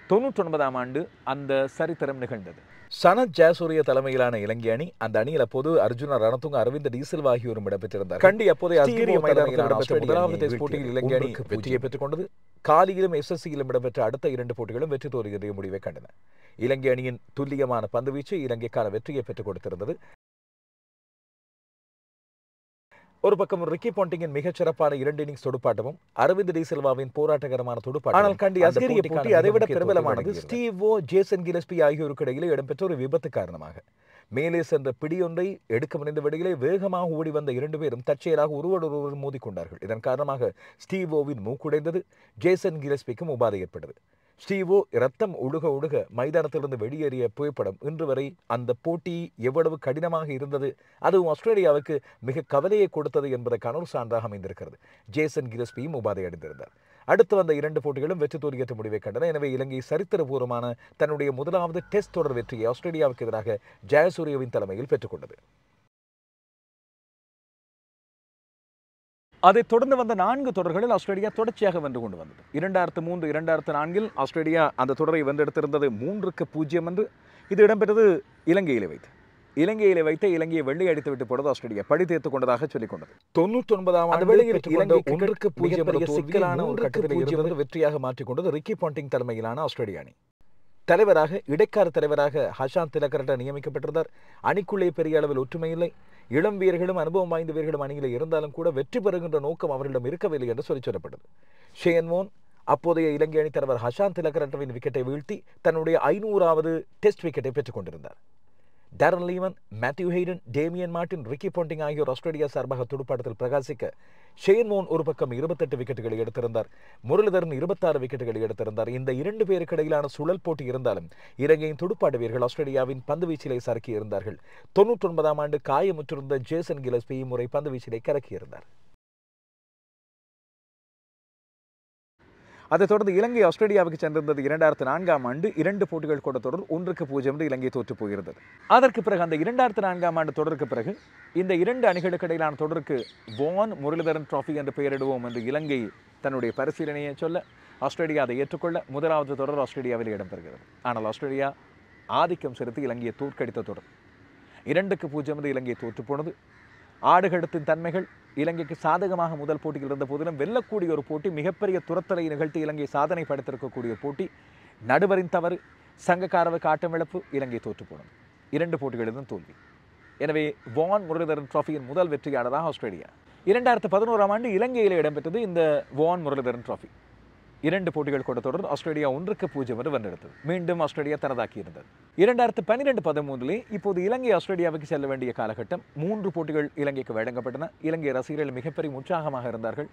99ஆம் ஆண்டு அந்த சரித்திரம் நிகழ்ந்தது. சனத் ஜெயசூரிய தலைமையிலான இலங்கை அணி, அந்த அணியில் அப்போது அர்ஜுனா ரணதுங்க, அரவிந்த் டி சில்வா ஆகியோரும் இடம்பெற்றிருந்தார். கண்டி அப்போதைய முதலாவது டெஸ்ட் போட்டியில் இலங்கை அணி வெற்றியை பெற்றுக் கொண்டது. காலியிலும் எஸ்எஸ்சியிலும் இடம்பெற்ற அடுத்த 2 போட்டிகளும் வெற்றி தோல்வியுடைய முடிவை கண்டன. இலங்கை அணியின் துல்லியமான பந்துவீச்சு இலங்கைக்கான வெற்றியை பெற்றுக் கொடுத்திருந்தது. ஒரு பக்கம் ரிக்கி பாண்டிங்கின் மிகச் சிறப்பான 2 இன்னிங்ஸ் துடுப்பாட்டமும் அரவிந்த் டி சில்வாவின் போராட்டகரமான துடுப்பாட்டம். ஆனால் கண்டி அஸ்கரிய போட்டி அதைவிட பிரபலமானது ஸ்டீவ் வோ, ஜேசன் கிலஸ்பி ஆகியோருக்கு இடையிலே இடம்பெற்ற ஒரு விபத்து காரணமாக மேலே சென்ற பிடியொன்றை எடுக்க முனைந்த வேளையிலே வேகமாக ஓடி வந்த 2 பேரும் தற்செயலாக ஒருவரோடு மோதிக்கொண்டார்கள். இதன் காரணமாக ஸ்டீவ் ஓவின் மூக்குடைந்தது, ஜேசன் கிலஸ்பிக்கும் உபாதை ஏற்பட்டது. ஸ்டீவோ இரத்தம் ஒழுக ஒழுக மைதானத்திலிருந்து வெளியேறிய புகைப்படம் இன்று வரை அந்த போட்டி எவ்வளவு கடினமாக இருந்தது, அதுவும் ஆஸ்திரேலியாவுக்கு மிக கவலையை கொடுத்தது என்பதற்கான ஒரு சான்றாக அமைந்திருக்கிறது. ஜேசன் கிலஸ்பியும் உபாதை அடைந்திருந்தார். அடுத்து வந்த 2 போட்டிகளும் வெற்றி தோல்வியற்ற முடிவை கண்டன. எனவே இலங்கை சரித்திரபூர்வமான தன்னுடைய முதலாவது டெஸ்ட் தொடர் வெற்றியை ஆஸ்திரேலியாவுக்கு எதிராக ஜெயசூரியவின் தலைமையில் பெற்றுக்கொண்டது. அதைத் தொடர்ந்து வந்த 4 தொடர்களில் ஆஸ்திரேலியா தொடர்ச்சியாக வென்று கொண்டு வந்தது. 2003, 2004 ஆஸ்திரேலியா அந்த தொடரை வென்றெடுத்திருந்தது 3-0 என்று. இது இடம்பெற்றது இலங்கையிலே வைத்து. இலங்கையை வெள்ளை அடித்து விட்டு போனது ஆஸ்திரேலியா பழி தீர்த்துக் கொண்டதாக சொல்லிக் கொண்டது. 99ஆம் ஆண்டு இலங்கை 1-0 சிக்கலான ஒரு கட்டத்தில் இருந்தது வெற்றியாக மாற்றிக்கொண்டது ரிக்கி பாண்டிங் தலைமையிலான ஆஸ்திரேலிய அணி. தலைவராக, இடைக்கால தலைவராக ஹஷாந்த் திலகரட்ட நியமிக்கப்பட்டிருந்தார். அணிக்குள்ளே பெரிய அளவில் ஒற்றுமை இல்லை. இளம் வீரர்களும் அனுபவம் வாய்ந்த வீரர்களும் அணியில் இருந்தாலும் கூட வெற்றி பெறுகின்ற நோக்கம் அவர்களிடம் இருக்கவில்லை என்று சொல்லப்பட்டது. ஷேன் வார்ன் அப்போதைய இலங்கை அணி தலைவர் ஹஷாந்த் திலகரட்டவின் விக்கெட்டை வீழ்த்தி தன்னுடைய 500வது டெஸ்ட் விக்கெட்டை பெற்றுக் கொண்டிருந்தார். Darren Lehmann, Matthew Hayden, Damien Martyn, Ricky Ponting ஆகியோர் ஆஸ்திரேலியா சார்பாக துடுப்பாட்டத்தில் பிரகாசிக்க ஷேன் வார்ன் ஒரு பக்கம் 28 விக்கெட்டுகளை எடுத்திருந்தார். முரளிதரன் 26 விக்கெட்டுகளை எடுத்திருந்தார். இந்த 2 பேருக்கு இடையிலான சுழல் போட்டி இருந்தாலும் இலங்கையின் துடுப்பாட்ட வீரர்கள் ஆஸ்திரேலியாவின் பந்துவீச்சிலை சறுக்கி இருந்தார்கள். 99ஆம் ஆண்டு காயமுற்றிருந்த ஜேசன் கிலஸ்பி முறை பந்துவீச்சிலை கறக்கியிருந்தார். அதைத் தொடர்ந்து இலங்கை ஆஸ்திரேலியாவுக்கு சென்றிருந்தது 2004ஆம் ஆண்டு 2 போட்டிகள் கொண்ட தொடர் 1-0 என்று இலங்கை தோற்று போயிருந்தது. அதற்கு பிறகு அந்த 2004ஆம் ஆண்டு தொடருக்கு பிறகு இந்த 2 அணிகளுக்கு இடையிலான தொடருக்கு வான் முரளிதரன் டிராஃபி என்று பெயரிடுவோம் என்று இலங்கை தன்னுடைய பரிசீலனையை சொல்ல ஆஸ்திரேலியா அதை ஏற்றுக்கொள்ள முதலாவது தொடர் ஆஸ்திரேலியாவில் இடம்பெறுகிறது. ஆனால் ஆஸ்திரேலியா ஆதிக்கம் செலுத்தி இலங்கையை தோற்கடித்த தொடர் 2-0 என்று இலங்கை தோற்று போனது. ஆடுகளத்தின் தன்மைகள் இலங்கைக்கு சாதகமாக முதல் போட்டியில் இருந்த போதிலும் வெல்லக்கூடிய ஒரு போட்டி, மிகப்பெரிய துரத்தலை நிகழ்த்தி இலங்கை சாதனை படைத்திருக்கக்கூடிய போட்டி, நடுவரின் தவறு, சங்கக்காரவுக்கு ஆட்டம் இழப்பு, இலங்கை தோற்று போனது. 2 போட்டிகளிலும் தோல்வி. எனவே வான் முரளிதரன் டிராஃபியின் முதல் வெற்றியாளராக ஆஸ்திரேலியா. 2011ஆம் ஆண்டு இலங்கையில் இடம்பெற்றது இந்த வான் முரளிதரன் டிராஃபி. 2 போட்டிகள் கொண்ட தொடர் ஆஸ்திரேலியா 1-0 என்று வென்றெடுத்தது. மீண்டும் ஆஸ்திரேலியா தனதாக்கி இருந்தது. 2012-13 இப்போது இலங்கை ஆஸ்திரேலியாவுக்கு செல்ல வேண்டிய காலகட்டம். 3 போட்டிகள் இலங்கைக்கு வழங்கப்பட்டன. இலங்கை ரசிகர்கள் மிகப்பெரிய உற்சாகமாக இருந்தார்கள்.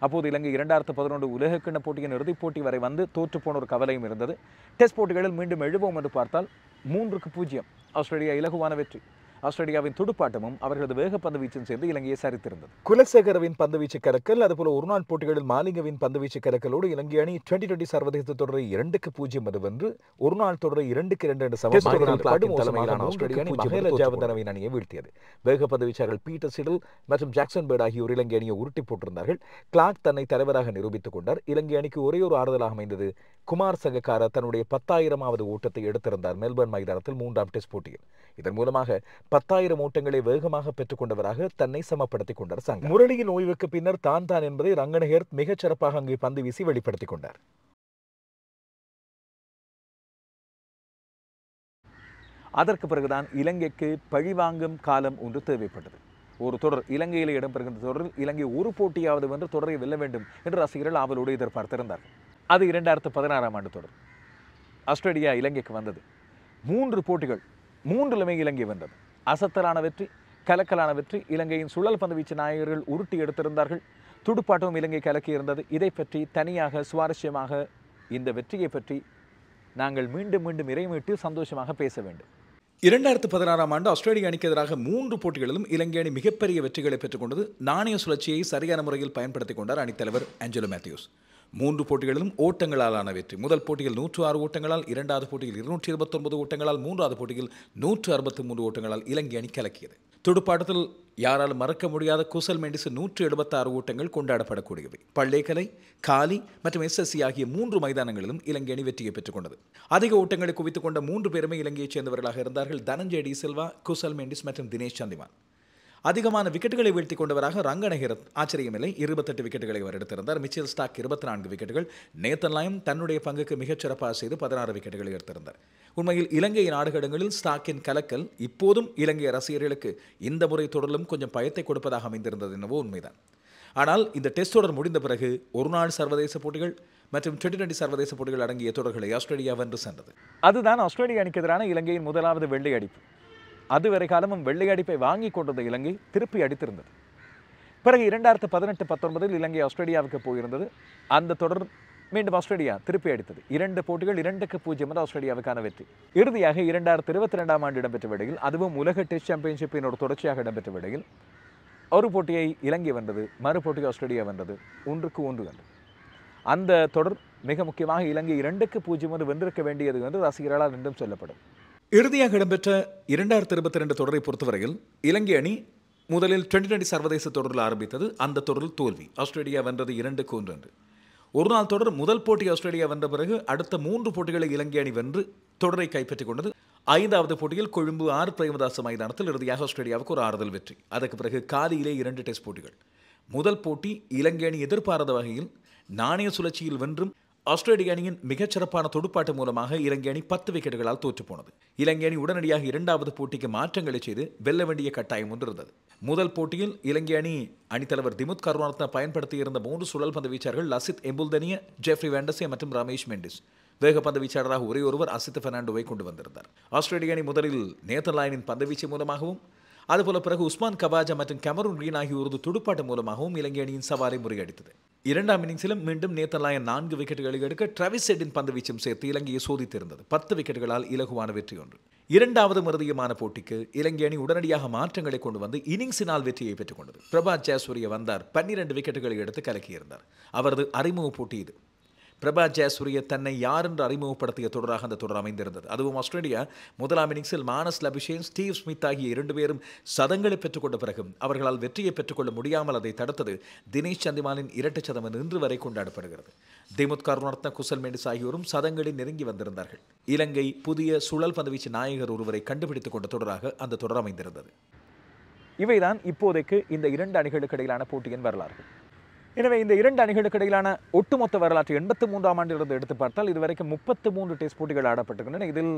அப்போது இலங்கை 2011 உலகக்கிண்ண போட்டியின் இறுதிப் போட்டி வரை வந்து தோற்று போன ஒரு கவலையும் இருந்தது. டெஸ்ட் போட்டிகளில் மீண்டும் எழுவோம் என்று பார்த்தால் 3-0 ஆஸ்திரேலியா இலகுவான வெற்றி. ஆஸ்திரேலியாவின் துடுப்பாட்டமும் அவர்களது வேகப்பந்து வீச்சும் சேர்ந்து இலங்கையை சரித்திருந்தது. குலசேகரவின் பந்துவீச்சு கலக்கல், அதுபோல ஒருநாள் போட்டிகளில் மாலிங்கவின் பந்துவீச்சு கலக்கலோடு இலங்கை அணி 2020 சர்வதேச தொடரை 2-0 என்று வென்று ஒருநாள் தொடரை 2-2 என்ற சமநிலையில் அணியை வீழ்த்தியது. வேகப்பந்து வீச்சாளர்கள் பீட்டர் சிடில் மற்றும் ஜாக்சன் பேர்ட் ஆகியோர் இலங்கை அணியை உருட்டி போட்டிருந்தார்கள். கிளார்க் தன்னை தலைவராக நிரூபித்துக் கொண்டார். இலங்கை அணிக்கு ஒரே ஒரு ஆறுதலாக அமைந்தது. குமார் சங்கக்கார தன்னுடைய 10,000வது ஓட்டத்தை எடுத்திருந்தார் மெல்பர்ன் மைதானத்தில் 3ஆம் டெஸ்ட் போட்டியில். இதன் மூலமாக 10,000 ஓட்டங்களை வேகமாக பெற்றுக் கொண்டவராக தன்னை சமப்படுத்திக் கொண்டார் சங்கர். முரளியின் ஓய்வுக்கு பின்னர் தான் என்பதை ரங்கனஹேர்த் மிகச் சிறப்பாக அங்கே பந்து வீசி வெளிப்படுத்திக் கொண்டார். அதற்கு பிறகுதான் இலங்கைக்கு பழிவாங்கும் காலம் ஒன்று தேவைப்பட்டது. ஒரு தொடர் இலங்கையில் இடம்பெறுகின்ற தொடரில் இலங்கை ஒரு போட்டியாவது வென்று தொடரை வெல்ல வேண்டும் என்று ரசிகர்கள் ஆவலோடு எதிர்பார்த்திருந்தார்கள். அது 2016ஆம் ஆண்டு தொடர். ஆஸ்திரேலியா இலங்கைக்கு வந்தது. 3 போட்டிகள் 3லுமே இலங்கை வென்றது. அசத்தலான வெற்றி, கலக்கலான வெற்றி. இலங்கையின் சுழல் பந்து வீச்சு நாயகர்கள் உருட்டி எடுத்திருந்தார்கள். துடுப்பாட்டமும் இலங்கை கலக்கி இருந்தது. இதை பற்றி தனியாக சுவாரஸ்யமாக இந்த வெற்றியை பற்றி நாங்கள் மீண்டும் மீண்டும் இறைமீட்டு சந்தோஷமாக பேச வேண்டும். 2016ஆம் ஆண்டு ஆஸ்திரேலிய அணிக்கு எதிராக 3 போட்டிகளிலும் இலங்கை அணி மிகப்பெரிய வெற்றிகளை பெற்றுக்கொண்டது. நாணய சுழற்சியை சரியான முறையில் பயன்படுத்திக் கொண்டார் அணித்தலைவர் ஆஞ்சலோ மேத்யூஸ். 3 போட்டிகளிலும் ஓட்டங்களாலான வெற்றி. முதல் போட்டியில் 106 ஓட்டங்களால், 2வது போட்டியில் 229 ஓட்டங்களால், 3வது போட்டியில் 163 ஓட்டங்களால் இலங்கை அணி கலக்கியது. துடுப்பாட்டத்தில் யாராலும் மறக்க முடியாத குசல் மெண்டிஸ் 176 ஓட்டங்கள் கொண்டாடப்படக்கூடியவை. பள்ளேக்கலை, காலி மற்றும் SSC ஆகிய 3 மைதானங்களிலும் இலங்கை அணி வெற்றியை பெற்றுக் கொண்டது. அதிக ஓட்டங்களை குவித்துக் கொண்ட 3 பேருமே இலங்கையைச் சேர்ந்தவர்களாக இருந்தார்கள். தனஞ்சய டி சில்வா, குசல் மெண்டிஸ் மற்றும் தினேஷ் சந்திமான். அதிகமான விக்கெட்டுகளை வீழ்த்தி கொண்டவராக ரங்கநகரத் ஆச்சரியமில்லை, 28 விக்கெட்டுகளை அவர் எடுத்திருந்தார். மிச்சல் ஸ்டார்க் 24 விக்கெட்டுகள். நேத்தன் லாயம் தன்னுடைய பங்குக்கு மிகச் சிறப்பாக செய்து 16 விக்கெட்டுகளை எடுத்திருந்தார். உண்மையில் இலங்கையின் ஆடுகளங்களில் ஸ்டாக்கின் கலக்கல் இப்போதும் இலங்கை ரசிகர்களுக்கு இந்த முறை தொடரிலும் கொஞ்சம் பயத்தை கொடுப்பதாக அமைந்திருந்தது என்னவோ உண்மைதான். ஆனால் இந்த டெஸ்ட் தொடர் முடிந்த பிறகு ஒருநாள் சர்வதேச போட்டிகள் மற்றும் T20 சர்வதேச போட்டிகள் அடங்கிய தொடர்களை ஆஸ்திரேலியா வென்று சென்றது. அதுதான் ஆஸ்திரேலிய அணிக்கு எதிரான இலங்கையின் முதலாவது வெள்ளை அடிப்பு. அதுவரை காலமும் வெள்ளை அடிப்பை வாங்கி கொண்டது இலங்கை திருப்பி அடித்திருந்தது. பிறகு 2018-19 இலங்கை ஆஸ்திரேலியாவுக்கு போயிருந்தது. அந்த தொடர் மீண்டும் ஆஸ்திரேலியா திருப்பி அடித்தது. 2 போட்டிகள் 2-0 ஆஸ்திரேலியாவுக்கான வெற்றி. இறுதியாக 2022ஆம் ஆண்டு இடம்பெற்ற வேளையில், அதுவும் உலக டெஸ்ட் சாம்பியன்ஷிப்பின் ஒரு தொடர்ச்சியாக இடம்பெற்ற வேளையில், ஒரு போட்டியை இலங்கை வென்றது, மறு போட்டியை ஆஸ்திரேலியா வென்றது, 1-1 வென்றது. அந்த தொடர் மிக முக்கியமாக இலங்கை 2-0 வென்றிருக்க வேண்டியது என்று ரசிகர்களால் என்றும் சொல்லப்படும். இறுதியாக இடம்பெற்ற 2022 தொடரை பொறுத்தவரையில் இலங்கை அணி முதலில் T20 சர்வதேச தொடரில் ஆரம்பித்தது. அந்த தொடரில் தோல்வி. ஆஸ்திரேலியா வென்றது 2-1. ஒரு நாள் தொடர் முதல் போட்டி ஆஸ்திரேலியா வென்ற பிறகு அடுத்த 3 போட்டிகளை இலங்கை அணி வென்று தொடரை கைப்பற்றிக் கொண்டது. 5வது போட்டியில் கொழும்பு R. பிரேமதாச மைதானத்தில் இறுதியாக ஆஸ்திரேலியாவுக்கு ஒரு ஆறுதல் வெற்றி. அதற்கு பிறகு காலியிலே 2 டெஸ்ட் போட்டிகள். முதல் போட்டி இலங்கை அணி எதிர்பாராத வகையில் நாணய சுழற்சியில் வென்றும் ஆஸ்திரேலிய அணியின் மிகச்சிறப்பான துடுப்பாட்டு மூலமாக இலங்கை அணி 10 விக்கெட்டுகளால் தோற்றுப்போனது. இலங்கை அணி உடனடியாக 2வது போட்டிக்கு மாற்றங்களை செய்து வெல்ல வேண்டிய கட்டாயம் ஒன்று இருந்தது. முதல் போட்டியில் இலங்கை அணி அணித்தலைவர் திமுத் கருணாரத்ன பயன்படுத்தியிருந்த 3 சுழல் பந்து வீச்சாளர்கள் லசித் எம்புல்தனிய, ஜெஃப்ரி வேண்டஸே மற்றும் ரமேஷ் மெண்டிஸ். வேகப்பந்து வீச்சாளராக ஒரே ஒருவர் அசித் பெர்னாண்டோவை கொண்டு வந்திருந்தார். ஆஸ்திரேலிய அணி முதலில் நேத்தன் லாயனின் பந்துவீச்சு மூலமாகவும், அதுபோல பிறகு உஸ்மான் கவாஜா மற்றும் கேமரூன் கிரீன் ஆகியோரது துடுப்பாட்டு மூலமாகவும் இலங்கை அணியின் சவாலை முறியடித்தது. 2ஆம் இன்னிங்ஸிலும் மீண்டும் நேத்தன் லாயன் 4 விக்கெட்டுகளை எடுக்க டிராவிஸ் ஹெட்டின் பந்து வீச்சும் சேர்த்து இலங்கையை சோதித்திருந்தது. 10 விக்கெட்டுகளால் இலகுவான வெற்றி ஒன்று. 2வது மறுதியமான போட்டிக்கு இலங்கை அணி உடனடியாக மாற்றங்களை கொண்டு வந்து இன்னிங்ஸினால் வெற்றியை பெற்றுக் கொண்டது. பிரபாத் ஜெயசூரிய வந்தார். 12 விக்கெட்டுகளை எடுத்து கலக்கியிருந்தார். அவரது அறிமுக போட்டி இது. பிரபாத் ஜெயசூரிய தன்னை யார் என்று அறிமுகப்படுத்திய தொடராக அந்த தொடர் அமைந்திருந்தது. அதுவும் ஆஸ்திரேலியா முதலாம் இன்னிங்ஸில் மானஸ் லபிஷேன், ஸ்டீவ் ஸ்மித் ஆகிய 2 பேரும் சதங்களை பெற்றுக்கொண்ட பிறகும் அவர்களால் வெற்றியை பெற்றுக்கொள்ள முடியாமல் அதை தடுத்தது தினேஷ் சந்திமானின் இரட்டை சதம் இன்று வரை கொண்டாடப்படுகிறது. திமுத் கருணாரத்ன, குசல் மெண்டிஸ் ஆகியோரும் சதங்களில் நெருங்கி வந்திருந்தார்கள். இலங்கை புதிய சுழல் பந்துவீச்சு நாயகர் ஒருவரை கண்டுபிடித்துக் கொண்ட தொடராக அந்த தொடர் அமைந்திருந்தது. இவைதான் இப்போதைக்கு இந்த 2 அணிகளுக்கு இடையிலான போட்டியின் வரலாறு. எனவே இந்த 2 அணிகளுக்கு இடையிலான ஒட்டுமொத்த வரலாற்று 83ஆம் ஆண்டிலிருந்து எடுத்து பார்த்தால் இதுவரைக்கும் 33 டெஸ்ட் போட்டிகள் ஆடப்பட்டிருக்கின்றன. இதில்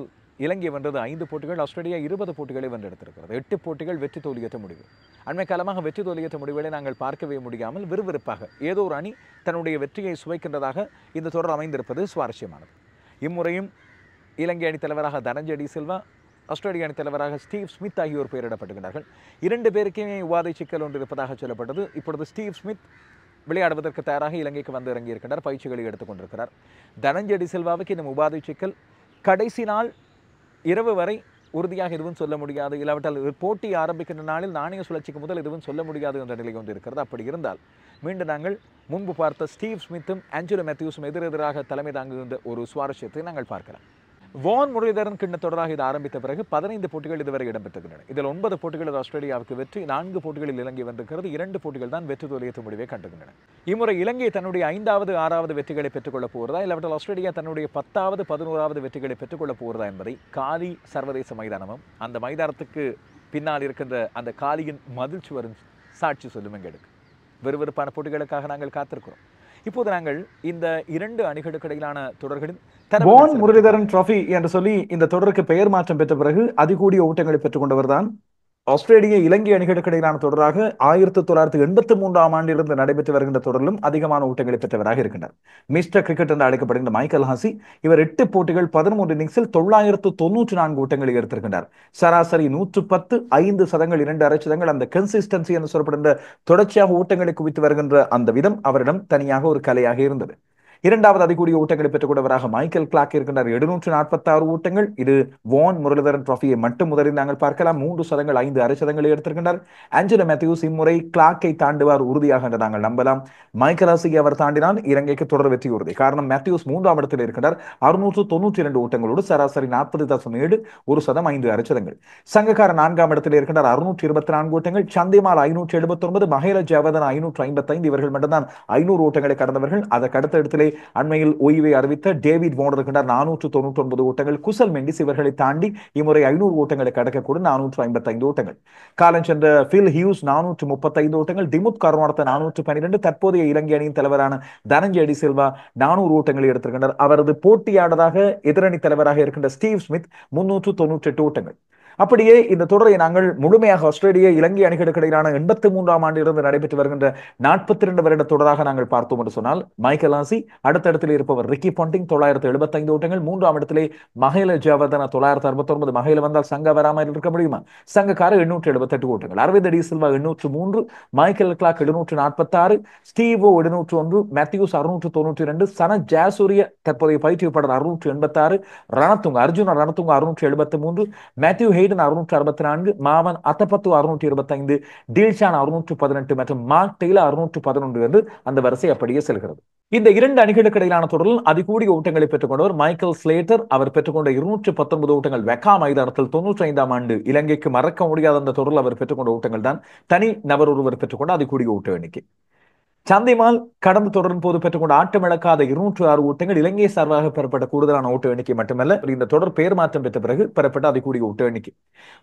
இலங்கை வென்றது 5 போட்டிகள், ஆஸ்திரேலியா 20 போட்டிகளை வென்றெடுத்திருக்கிறது. 8 போட்டிகள் வெற்றி தோல்வியற்ற முடிவு. அண்மை காலமாக வெற்றி தோல்வியற்ற முடிவுகளை நாங்கள் பார்க்கவே முடியாமல் விறுவிறுப்பாக ஏதோ ஒரு அணி தன்னுடைய வெற்றியை சுவைக்கின்றதாக இந்த தொடர் அமைந்திருப்பது சுவாரஸ்யமானது. இம்முறையும் இலங்கை அணி தலைவராக தனஞ்சய டி சில்வா, ஆஸ்திரேலிய அணி தலைவராக ஸ்டீவ் ஸ்மித் ஆகியோர் பெயரிடப்பட்டிருக்கிறார்கள். 2 பேருக்குமே உபாதை சிக்கல் ஒன்று இருப்பதாக சொல்லப்பட்டது. இப்பொழுது ஸ்டீவ் ஸ்மித் விளையாடுவதற்கு தயாராக இலங்கைக்கு வந்து இறங்கியிருக்கிறார். பயிற்சிகளை எடுத்துக்கொண்டிருக்கிறார். தனஞ்சய டி சில்வாவுக்கு இந்த உபாதை சிக்கல் கடைசி நாள் இரவு வரை உறுதியாக எதுவும் சொல்ல முடியாது, இல்லாவிட்டால் போட்டி ஆரம்பிக்கின்ற நாளில் நாணய சுழற்சிக்கு முதல் எதுவும் சொல்ல முடியாது என்ற நிலை கொண்டு இருக்கிறது. அப்படி இருந்தால் மீண்டும் நாங்கள் முன்பு பார்த்த ஸ்டீவ் ஸ்மித்தும் ஆஞ்சலோ மேத்யூஸும் எதிரெதிராக தலைமை தாங்குகின்ற ஒரு சுவாரஸ்யத்தை நாங்கள் பார்க்கலாம். வான் முரளிதரன் கிண்ண தொடராக இது ஆரம்பித்த பிறகு 15 போட்டிகள் இதுவரை இடம்பெற்றிருக்கின்றன. இதில் 9 போட்டிகள் ஆஸ்திரேலியாவுக்கு வெற்றி, 4 போட்டிகளில் இலங்கை வென்றிருக்கிறது. 2 போட்டிகள் தான் வெற்றி தோல்வியற்ற முடிவை கண்டுகின்றன. இம்முறை இலங்கை தன்னுடைய 5வது 6வது வெற்றிகளை பெற்றுக்கொள்ளப் போகிறதா, இல்லாவிட்டால் ஆஸ்திரேலியா தன்னுடைய 10வது 11வது வெற்றிகளை பெற்றுக்கொள்ளப் போகிறதா என்பதை காலி சர்வதேச மைதானமும் அந்த மைதானத்துக்கு பின்னால் இருக்கின்ற அந்த காலியின் மதில் சுவரும் சாட்சி சொல்லும். எங்களுக்கு விறுவிறுப்பான போட்டிகளுக்காக நாங்கள் காத்திருக்கிறோம். இப்போது நாங்கள் இந்த 2 அணிகளுக்கு இடையிலான தொடர்களின் வான் தரவுகள் முரளிதரன் டிராஃபி என்று சொல்லி இந்த தொடருக்கு பெயர் மாற்றம் பெற்ற பிறகு அதிகூடிய ஓட்டங்களை பெற்றுக் கொண்டவர் தான் ஆஸ்திரேலிய இலங்கை அணிகளுக்கு இடையிலான தொடராக 1983ஆம் ஆண்டிலிருந்து நடைபெற்று வருகின்ற தொடரிலும் அதிகமான ஓட்டங்களை பெற்றவராக இருக்கின்றார். மிஸ்டர் கிரிக்கெட் என்று அழைக்கப்படுகின்ற மைக்கேல் ஹாசி இவர் 8 போட்டிகள் 13 இன்னிங்ஸில் 994 ஓட்டங்களை எடுத்திருக்கின்றார். சராசரி 110, 5 சதங்கள் 2 அரைச்சதங்கள். அந்த கன்சிஸ்டன்சி என்று சொல்லப்படுகின்ற தொடர்ச்சியாக ஓட்டங்களை குவித்து வருகின்ற அந்த விதம் அவரிடம் தனியாக ஒரு கலையாக இருந்தது. இரண்டாவது அதிகூடிய ஓட்டங்களை பெற்றுக் கொண்டவராக மைக்கேல் கிளார்க் இருக்கின்றார். 746 ஓட்டங்கள். இது வான் முரளிதரன் டிராஃபியை மட்டும் முதலில் நாங்கள் பார்க்கலாம். 3 சதங்கள் 5 அரை சதங்களை எடுத்திருக்கின்றார். ஆஞ்சலோ மேத்யூஸ் இம்முறை கிளார்க்கை தாண்டுவார் உறுதியாக என்று நாங்கள் நம்பலாம். மைக்கேல் ஹாசி அவர் தாண்டினால் இலங்கைக்கு தொடர் வெற்றி உறுதி. காரணம் மேத்யூஸ் 3ஆம் இடத்தில் இருக்கின்றார் 692 ஓட்டங்களோடு சராசரி 40.7, 1 சதம் 5 அரை சதங்கள். சங்கக்கார 4ஆம் இடத்தில் இருக்கின்றார் 624 ஓட்டங்கள். சந்திமால் 579, மகேல ஜெயவர்தன 555. இவர்கள் மட்டும்தான் 500 ஓட்டங்களை கடந்தவர்கள். அதற்கு அடுத்த இடத்திலே அண்மையில் ஓய்வை அறிவித்த டேவிட் வார்னர் இருக்கின்றார் 499 ஓட்டங்கள். குசல் மெண்டிஸ் இவர்களை தாண்டி இம்முறை 500 ஓட்டங்களை கடக்கக்கூட 455 ஓட்டங்கள். காலம் சென்ற பில் ஹியூஸ் 435 ஓட்டங்கள். டிமுத் கருணாரத்ன 412. தற்போதைய இலங்கை அணியின் தலைவரான தனஞ்சய டி சில்வா 400 ஓட்டங்களை எடுத்திருக்கின்றார். அவரது போட்டியாளராக எதிரணி தலைவராக இருக்கின்ற ஸ்டீவ் ஸ்மித் 398 ஓட்டங்கள். அப்படியே இந்த தொடரை நாங்கள் முழுமையாக ஆஸ்திரேலிய இலங்கை அணிகளுக்கு இடையிலான 83ஆம் ஆண்டிலிருந்து நடைபெற்று வருகின்ற 42 வருட தொடராக நாங்கள் பார்த்தோம் என்று சொன்னால் மைக்கேல் ஹாசி, அடுத்த இடத்தில் இருப்பவர் ரிக்கி பாண்டிங் 975 ஓட்டங்கள். 3ஆம் இடத்திலே மகேல ஜெயவர்தன 969. மகேல வந்தால் சங்க வராமல் இருக்க முடியுமா? சங்கக்கார 878 ஓட்டங்கள். அரவிந்த் டி சில்வா 803, மைக்கேல் கிளார்க் 746, ஸ்டீவோ 701, மேத்யூஸ் 692, சனத் ஜாசூரிய தற்போதைய பயிற்சியாளர் 686, ரணதுங்க அர்ஜுன ரணதுங்க 673, மேத்யூ 664, மாவன் அத்தபத்து 625, டில்ஷான் 618 மற்றும் மார்க் டெய்லர் 611 என்று அந்த வரிசை அப்படியே செல்கிறது. இந்த 2 அணிகளுக்கு இடையிலான தொடரில் அதிகூடிய ஓட்டங்களை பெற்றுக் கொண்டவர் மைக்கேல் ஸ்லேட்டர். அவர் பெற்றுக்கொண்ட 219 ஓட்டங்கள் வெக்கா மைதானத்தில் 95ஆம் ஆண்டு இலங்கைக்கு மறக்க முடியாத அந்த தொடரில் அவர் பெற்றுக்கொண்ட ஓட்டங்கள் தான் தனி நபர் ஒருவர் பெற்றுக்கொண்ட அதிகூடிய ஓட்ட எண்ணிக்கை. சந்திமால் கடந்த தொடரின் போது பெற்றுக்கொண்ட ஆட்டமிழக்காத 206 ஓட்டங்கள் இலங்கை சார்பாக பெறப்பட்ட கூடுதலான ஓட்ட எண்ணிக்கை மட்டுமல்ல, இந்த தொடர் பெயர் மாற்றம் பெற்ற பிறகு பெறப்பட்ட அதிகூடிய ஓட்ட எண்ணிக்கை.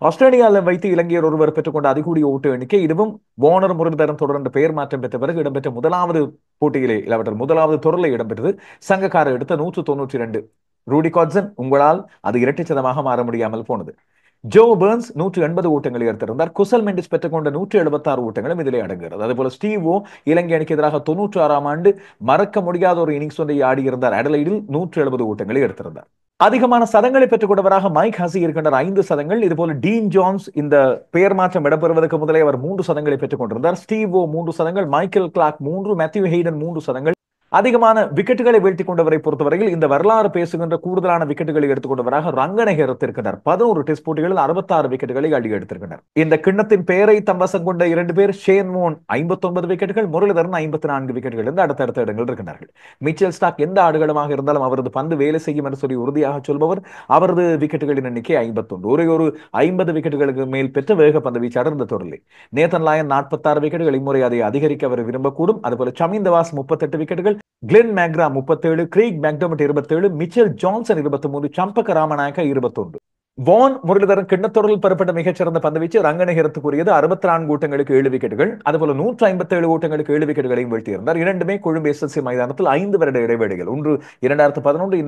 ஆஸ்திரேலியாவில் வைத்து இலங்கையர் ஒருவர் பெற்றுக்கொண்ட அதிகூடிய ஓட்ட எண்ணிக்கை. இதுவும் வானர் முரளிதரன் தொடர் என்ற பெயர் மாற்றம் பெற்ற பிறகு இடம்பெற்ற முதலாவது போட்டியிலே இல்லாவற்றில் முதலாவது தொடரில் இடம்பெற்றது. சங்கக்காரர் எடுத்த 192. ரூடி காட்சன், உங்களால் அது இரட்டை சதமாக மாற முடியாமல் போனது. ஜோ பர்ன்ஸ் 180 ஓட்டங்களை எடுத்திருந்தார். குசல் மெண்டிஸ் பெற்றுக்கொண்ட 176 ஓட்டங்களும் இதிலே அடங்குகிறது. அதுபோல ஸ்டீவோ இலங்கை அணிக்கு எதிராக 96ஆம் ஆண்டு மறக்க முடியாத ஒரு இன்னிங்ஸ் ஒன்றை ஆடியிருந்தார். அடலைடில் 170 ஓட்டங்களை எடுத்திருந்தார். அதிகமான சதங்களை பெற்றுக் கொண்டவராக மைக் ஹாசி இருக்கின்றார் 5 சதங்கள். இதுபோல டீன் ஜான்ஸ் இந்த பெயர் மாற்றம் இடம்பெறுவதற்கு முதலே அவர் 3 சதங்களை பெற்றுக் கொண்டிருந்தார். ஸ்டீவோ 3 சதங்கள், மைக்கேல் கிளார்க் 3, மேத்யூ ஹெய்டன் 3 சதங்கள். அதிகமான விக்கெட்டுகளை வீழ்த்திக் கொண்டவரை பொறுத்தவரையில் இந்த வரலாறு பேசுகின்ற கூடுதலான விக்கெட்டுகளை எடுத்துக்கொண்டவராக ரங்கநேகரத் இருக்கின்றார். 11 டெஸ்ட் போட்டிகளில் 66 விக்கெட்டுகளை அள்ளி எடுத்திருக்கிறார். இந்த கிண்ணத்தின் பெயரை தம்பசம் கொண்ட 2 பேர் ஷேன் வார்ன் 59 விக்கெட்டுகள், முரளிதரன் 54 விக்கெட்டுகள் இருந்து அடுத்தடுத்த இடங்கள் இருக்கின்றார்கள். மிச்சல் ஸ்டார்க் எந்த ஆடுகளமாக இருந்தாலும் அவரது பந்து வேலை செய்யும் என்று சொல்லி உறுதியாக சொல்பவர். அவரது விக்கெட்டுகளின் எண்ணிக்கை 51. ஒரே ஒரு 50 விக்கெட்டுகளுக்கு மேல் பெற்ற வேக பந்து வீச்சாளர் இந்த தொடரில். நேதன் லாயன் 46 விக்கெட்டுகள். இம்முறை அதை அதிகரிக்க அவர் விரும்பக்கூடும். அதுபோல சமீந்த வாஸ் 38 விக்கெட்டுகள், Glenn McGrath 37, Craig McDermott 27, Mitchell Johnson 23, Champaka Ramanayake 21. வான் முரளிதரன் கிண்ணத்தொடரில் பெறப்பட்ட மிகச்சிறந்த பந்துவீச்சு ரங்கநேகரத்துக்குரியது. 64 ஓட்டங்களுக்கு 7 விக்கெட்டுகள். அதுபோல 157 ஓட்டங்களுக்கு 7 விக்கெட்டுகளையும் வீழ்த்தியிருந்தார். இரண்டுமே கொழும்பு SSC மைதானத்தில் 5 வருட இடைவெளிகள். ஒன்று 2011,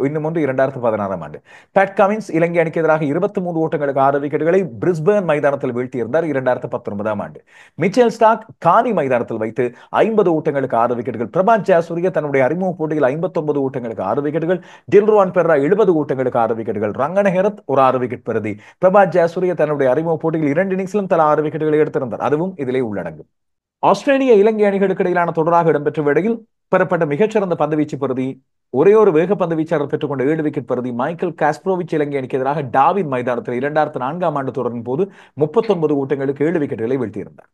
இன்னும் ஒன்று 2016ஆம் ஆண்டு. பேட் கமின்ஸ் இலங்கை அணிக்கு எதிராக 23 ஓட்டங்களுக்கு 6 விக்கெட்டுகளை பிரிஸ்பேர்ன் மைதானத்தில் வீழ்த்தியிருந்தார் 2019ஆம் ஆண்டு. மிச்சல் ஸ்டார்க் காலி மைதானத்தில் வைத்து 50 ஓட்டங்களுக்கு 6 விக்கெட்டுகள். பிரபாத் ஜெயசூரிய தன்னுடைய அறிமுக போட்டியில் 59 ஓட்டங்களுக்கு 6 விக்கெட்டுகள். டில்ருவான் பெர்ரா 70 ஓட்டங்களுக்கு 6 விக்கெட்டுகள். ரங்கநேகரத் 6 விக்கெட் பிரதி. பிரபாத் ஜெயசூரிய தன்னுடைய அறிமுக போட்டியில் 2 இன்னிங்ஸிலும் தலா 6 விக்கெட்டுகளை எடுத்திருந்தார். அதுவும் இதிலே உள்ளடங்கும். ஆஸ்திரேலிய இலங்கை அணிகளுக்கு இடையிலான தொடராக இடம்பெற்ற வேளையில் பெறப்பட்ட மிகச்சிறந்த பந்துவீச்சு பிரதி, ஒரே ஒரு வேக பந்து வீச்சாளர் பெற்றுக்கொண்ட 7 விக்கெட் பிரதி மைக்கேல் காஸ்ப்ரோவிச் இலங்கை அணிக்கு எதிராக டாவின் மைதானத்தில் 2004ஆம் ஆண்டு தொடரின் போது 39 ஓட்டங்களுக்கு 7 விக்கெட்டுகளை வீழ்த்தியிருந்தார்.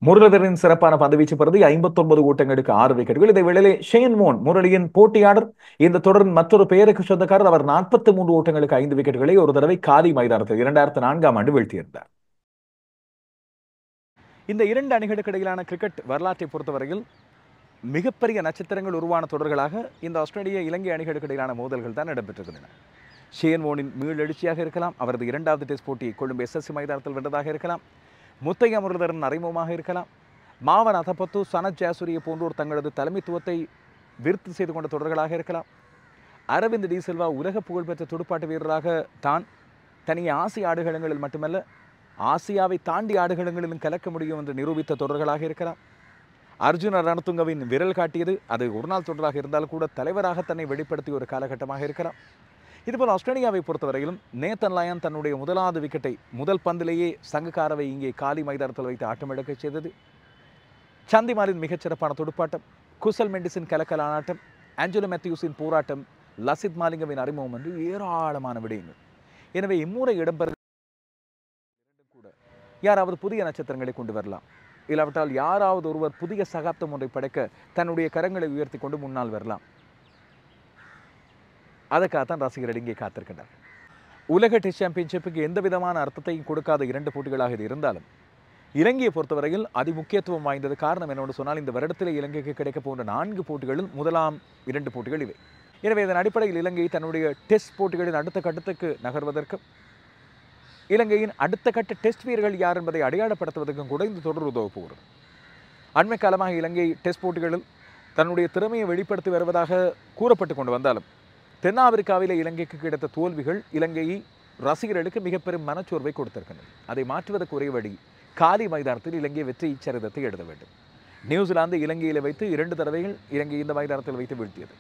முரளிதரின் சிறப்பான பந்துவீச்சு பிரதி 59 ஓட்டங்களுக்கு 6 விக்கெட்டுகள். இதை வேளையிலே ஷேன் வார்ன் முரளியின் போட்டியாளர், இந்த தொடரின் மற்றொரு பெயருக்கு சொந்தக்காரர். அவர் 43 ஓட்டங்களுக்கு 5 விக்கெட்டுகளை ஒரு தடவை காதி மைதானத்தில் 2004ஆம் ஆண்டு வீழ்த்தியிருந்தார். இந்த 2 அணிகளுக்கு இடையிலான கிரிக்கெட் வரலாற்றை பொறுத்தவரையில் மிகப்பெரிய நட்சத்திரங்கள் உருவான தொடர்களாக இந்த ஆஸ்திரேலிய இலங்கை அணிகளுக்கு இடையிலான மோதல்கள் தான் இடம்பெற்றிருக்கின்றன. ஷேன் வார்னின் மீளெழுச்சியாக இருக்கலாம், அவரது 2வது டெஸ்ட் போட்டி கொழும்பு SSC மைதானத்தில் வென்றதாக இருக்கலாம், முத்தையா முரளிதரன் அறிமுகமாக இருக்கலாம், மாவன் அதபத்து, சனத் ஜெயசூரிய போன்றோர் தங்களது தலைமைத்துவத்தை விருத்தி செய்து கொண்ட தொடர்களாக இருக்கலாம். அரவிந்த் டி சில்வா உலக புகழ்பெற்ற துடுப்பாட்ட வீரராக தான் தனியே ஆசிய ஆடுகளங்களில் மட்டுமல்ல ஆசியாவை தாண்டி ஆடுகளங்களிலும் கலக்க முடியும் என்று நிரூபித்த தொடர்களாக இருக்கலாம். அர்ஜுன ரணதுங்கவின் விரல் காட்டியது அது ஒரு நாள் தொடராக இருந்தாலும் கூட தலைவராக தன்னை வெளிப்படுத்திய ஒரு காலகட்டமாக இருக்கலாம். இதுபோல் ஆஸ்திரேலியாவை பொறுத்தவரையிலும் நேத்தன் லயன் தன்னுடைய முதலாவது விக்கெட்டை முதல் பந்திலேயே சங்கக்காரவை இங்கே காலி மைதானத்தில் வைத்து ஆட்டமிழக்க செய்தது. சந்திமாலின் மிகச்சிறப்பான துடுப்பாட்டம், குசல் மெண்டிஸின் கலக்கலான ஆட்டம், ஆஞ்சலோ மேத்யூஸின் போராட்டம், லசித் மாலிங்கவின் அறிமுகம் என்று ஏராளமான விடயங்கள். எனவே இம்முறை இடம்பெற கூட யாராவது புதிய நட்சத்திரங்களை கொண்டு வரலாம், இல்லாவிட்டால் யாராவது ஒருவர் புதிய சகாப்தம் ஒன்றை படைக்க தன்னுடைய கரங்களை உயர்த்தி கொண்டு முன்னால் வரலாம். அதற்காகத்தான் ரசிகர்கள் இங்கே காத்திருக்கின்றனர். உலக டெஸ்ட் சாம்பியன்ஷிப்புக்கு எந்த விதமான அர்த்தத்தையும் கொடுக்காத 2 போட்டிகளாக இது இருந்தாலும் இலங்கையை பொறுத்தவரையில் அதிமுக்கியத்துவம் வாய்ந்தது. காரணம் என்னோடு சொன்னால் இந்த வருடத்தில் இலங்கைக்கு கிடைக்க போன்ற 4 போட்டிகளில் முதலாம் 2 போட்டிகள் இவை. எனவே இதன் அடிப்படையில் இலங்கை தன்னுடைய டெஸ்ட் போட்டிகளின் அடுத்த கட்டத்துக்கு நகர்வதற்கும் இலங்கையின் அடுத்த கட்ட டெஸ்ட் வீரர்கள் யார் என்பதை அடையாளப்படுத்துவதற்கும் கூட இந்த தொடர் உதவ போகிறது. அண்மை காலமாக இலங்கை டெஸ்ட் போட்டிகளில் தன்னுடைய திறமையை வெளிப்படுத்தி வருவதாக கூறப்பட்டு கொண்டு வந்தாலும் தென்னாப்பிரிக்காவிலே இலங்கைக்கு கிடைத்த தோல்விகள் இலங்கையை ரசிகர்களுக்கு மிக பெரும் மனச்சோர்வை கொடுத்திருக்கின்றன. அதை மாற்றுவதற்கு ஒரே வழி காலி மைதானத்தில் இலங்கை வெற்றி சரிதத்தை எழுத வேண்டும். நியூசிலாந்து இலங்கையில் வைத்து 2 தடவைகள் இலங்கை இந்த மைதானத்தில் வைத்து வீழ்த்தியது,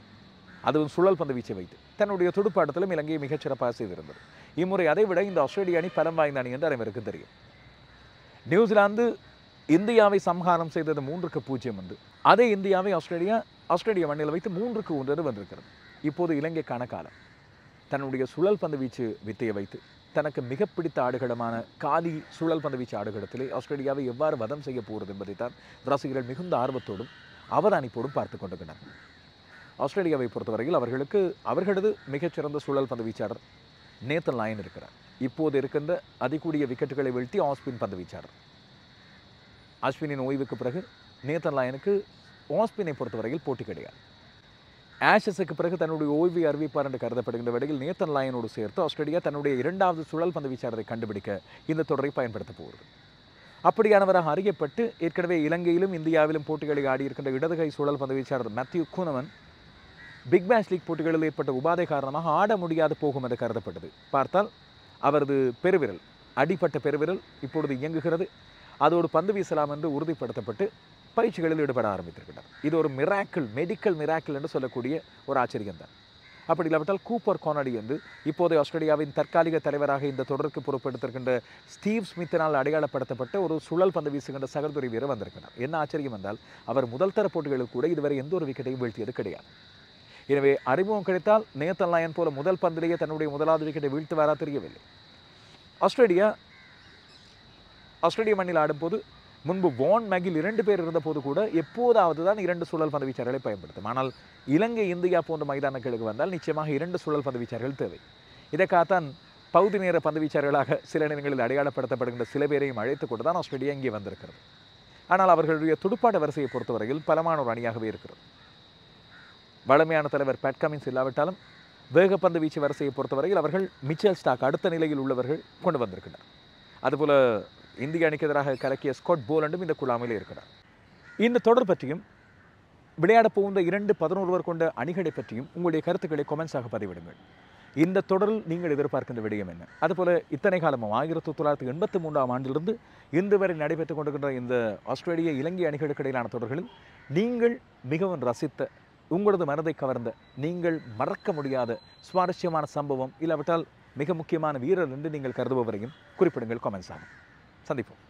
அதுவும் சுழல் பந்து வீச்சை வைத்து. தன்னுடைய துடுப்பாட்டத்திலும் இலங்கையை மிகச்சிறப்பாக செய்திருந்தது. இம்முறை அதைவிட இந்த ஆஸ்திரேலிய அணி பலம் வாய்ந்த அணி என்று அனைவருக்கும் தெரியும். நியூசிலாந்து இந்தியாவை சம்ஹாரம் செய்தது 3-0 என்று. அதே இந்தியாவை ஆஸ்திரேலியா மண்ணில் வைத்து 3-1 வந்திருக்கிறது. இப்போது இலங்கைக்கான காலம். தன்னுடைய சுழல் பந்து வீச்சு வித்தையை வைத்து தனக்கு மிக பிடித்த ஆடுகளமான காலி சுழல் பந்து வீச்சு ஆடுகளத்திலே ஆஸ்திரேலியாவை எவ்வாறு வதம் செய்ய போகிறது என்பதைத்தான் ரசிகர்கள் மிகுந்த ஆர்வத்தோடும் அவதானிப்போடும் பார்த்து கொண்டிருக்கிறார்கள். ஆஸ்திரேலியாவை பொறுத்தவரையில் அவர்களது மிகச்சிறந்த சுழல் பந்து வீச்சாளர் நேத்தன் லயன் இருக்கிறார். இப்போது இருக்கின்ற அதிகூடிய விக்கெட்டுகளை வீழ்த்தி ஆஸ்பின் பந்து வீச்சாளர். அஸ்வினின் ஓய்வுக்கு பிறகு நேத்தன் லயனுக்கு ஆஸ்பினை பொறுத்தவரையில் போட்டி கிடையாது. ஆஷஸுக்கு பிறகு தன்னுடைய ஓய்வை அறிவிப்பார் என்று கருதப்படுகின்ற வேளையில் நேத்தன் லயனோடு சேர்த்து ஆஸ்திரேலியா தன்னுடைய 2வது சுழல் பந்து வீச்சாளரை கண்டுபிடிக்க இந்த தொடரை பயன்படுத்த போகிறது. அப்படியானவராக அறியப்பட்டு ஏற்கனவே இலங்கையிலும் இந்தியாவிலும் போட்டிகளை ஆடியிருக்கின்ற இடதுகை சுழல் பந்து வீச்சாளர் மேத்யூ கூனமன் பிக் பேஷ் லீக் போட்டிகளில் ஏற்பட்ட உபாதை காரணமாக ஆட முடியாது போகும் என்று கருதப்பட்டது. பார்த்தால் அவரது பெருவிரல், அடிப்பட்ட பெருவிரல் இப்பொழுது இயங்குகிறது. அதோடு பந்து வீசலாம் என்று உறுதிப்படுத்தப்பட்டு பயிற்சிகளில் ஈடுபட ஆரம்பித்திருக்கிறார். இது ஒரு மிராக்கிள், மெடிக்கல் மிராக்கிள் என்று சொல்லக்கூடிய ஒரு ஆச்சரியம்தான். அப்படி இல்லாவிட்டால் கூப்பர் கானடி என்று இப்போதைய ஆஸ்திரேலியாவின் தற்காலிக தலைவராக இந்த தொடருக்கு பொறுப்பெடுத்திருக்கின்ற ஸ்டீவ் ஸ்மித்தினால் அடையாளப்படுத்தப்பட்ட ஒரு சுழல் பந்து வீசுகின்ற சகோதரி வீரர் வந்திருக்கிறார். என்ன ஆச்சரியம் என்றால் அவர் முதல் தர போட்டிகளில் கூட இதுவரை எந்த ஒரு விக்கெட்டையும் வீழ்த்தியது கிடையாது. எனவே அறிமுகம் கிடைத்தால் நேத்தன் லயன் போல முதல் பந்திலேயே தன்னுடைய முதலாவது விக்கெட்டை வீழ்த்துவாரா தெரியவில்லை. ஆஸ்திரேலிய மண்ணில் ஆடும்போது முன்பு வான் மேகில் 2 பேர் இருந்தபோது கூட எப்போதாவது தான் 2 சுழல் பந்து வீச்சாளர்களை பயன்படுத்தும். ஆனால் இலங்கை இந்தியா போன்ற மைதானங்களுக்கு வந்தால் நிச்சயமாக 2 சுழல் பந்து வீச்சாளர்கள் தேவை. இதற்காகத்தான் பகுதி நேர பந்து வீச்சாளர்களாக சில நேரங்களில் அடையாளப்படுத்தப்படுகின்ற சில பேரையும் அழைத்து கொண்டு தான் ஆஸ்திரேலியா இங்கே வந்திருக்கிறது. ஆனால் அவர்களுடைய துடுப்பாட்ட வரிசையை பொறுத்தவரையில் பலமான ஒரு அணியாகவே இருக்கிறது. வளமையான தலைவர் பேட் கமின்ஸ் இல்லாவிட்டாலும் வேகப்பந்து வீச்சு வரிசையை பொறுத்தவரையில் அவர்கள் மிச்சல் ஸ்டாக் அடுத்த நிலையில் உள்ளவர்கள் கொண்டு வந்திருக்கிறார். அதுபோல இந்திய அணிக்கு எதிராக கலக்கிய ஸ்காட் போலண்டும் இந்த குழாமையில் இருக்கிறார். இந்த தொடர் பற்றியும் விளையாடப் போகின்ற 2-11 கொண்ட அணிகளை பற்றியும் உங்களுடைய கருத்துக்களை கொமெண்ட்ஸாக பதிவிடுங்கள். இந்த தொடரில் நீங்கள் எதிர்பார்க்கின்ற விடயம் என்ன? அதுபோல இத்தனை காலமும் 1983 ஆண்டிலிருந்து இன்று வரை நடைபெற்றுக் கொண்டிருக்கின்ற இந்த ஆஸ்திரேலிய இலங்கை அணிகளுக்கு இடையிலான தொடர்களில் நீங்கள் மிகவும் ரசித்த, உங்களது மனதை கவர்ந்த, நீங்கள் மறக்க முடியாத சுவாரஸ்யமான சம்பவம் இல்லாவிட்டால் மிக முக்கியமான வீரர் என்று நீங்கள் கருதுபவரையும் குறிப்பிடுங்கள் கொமெண்ட்ஸாக. சந்திப்போம்.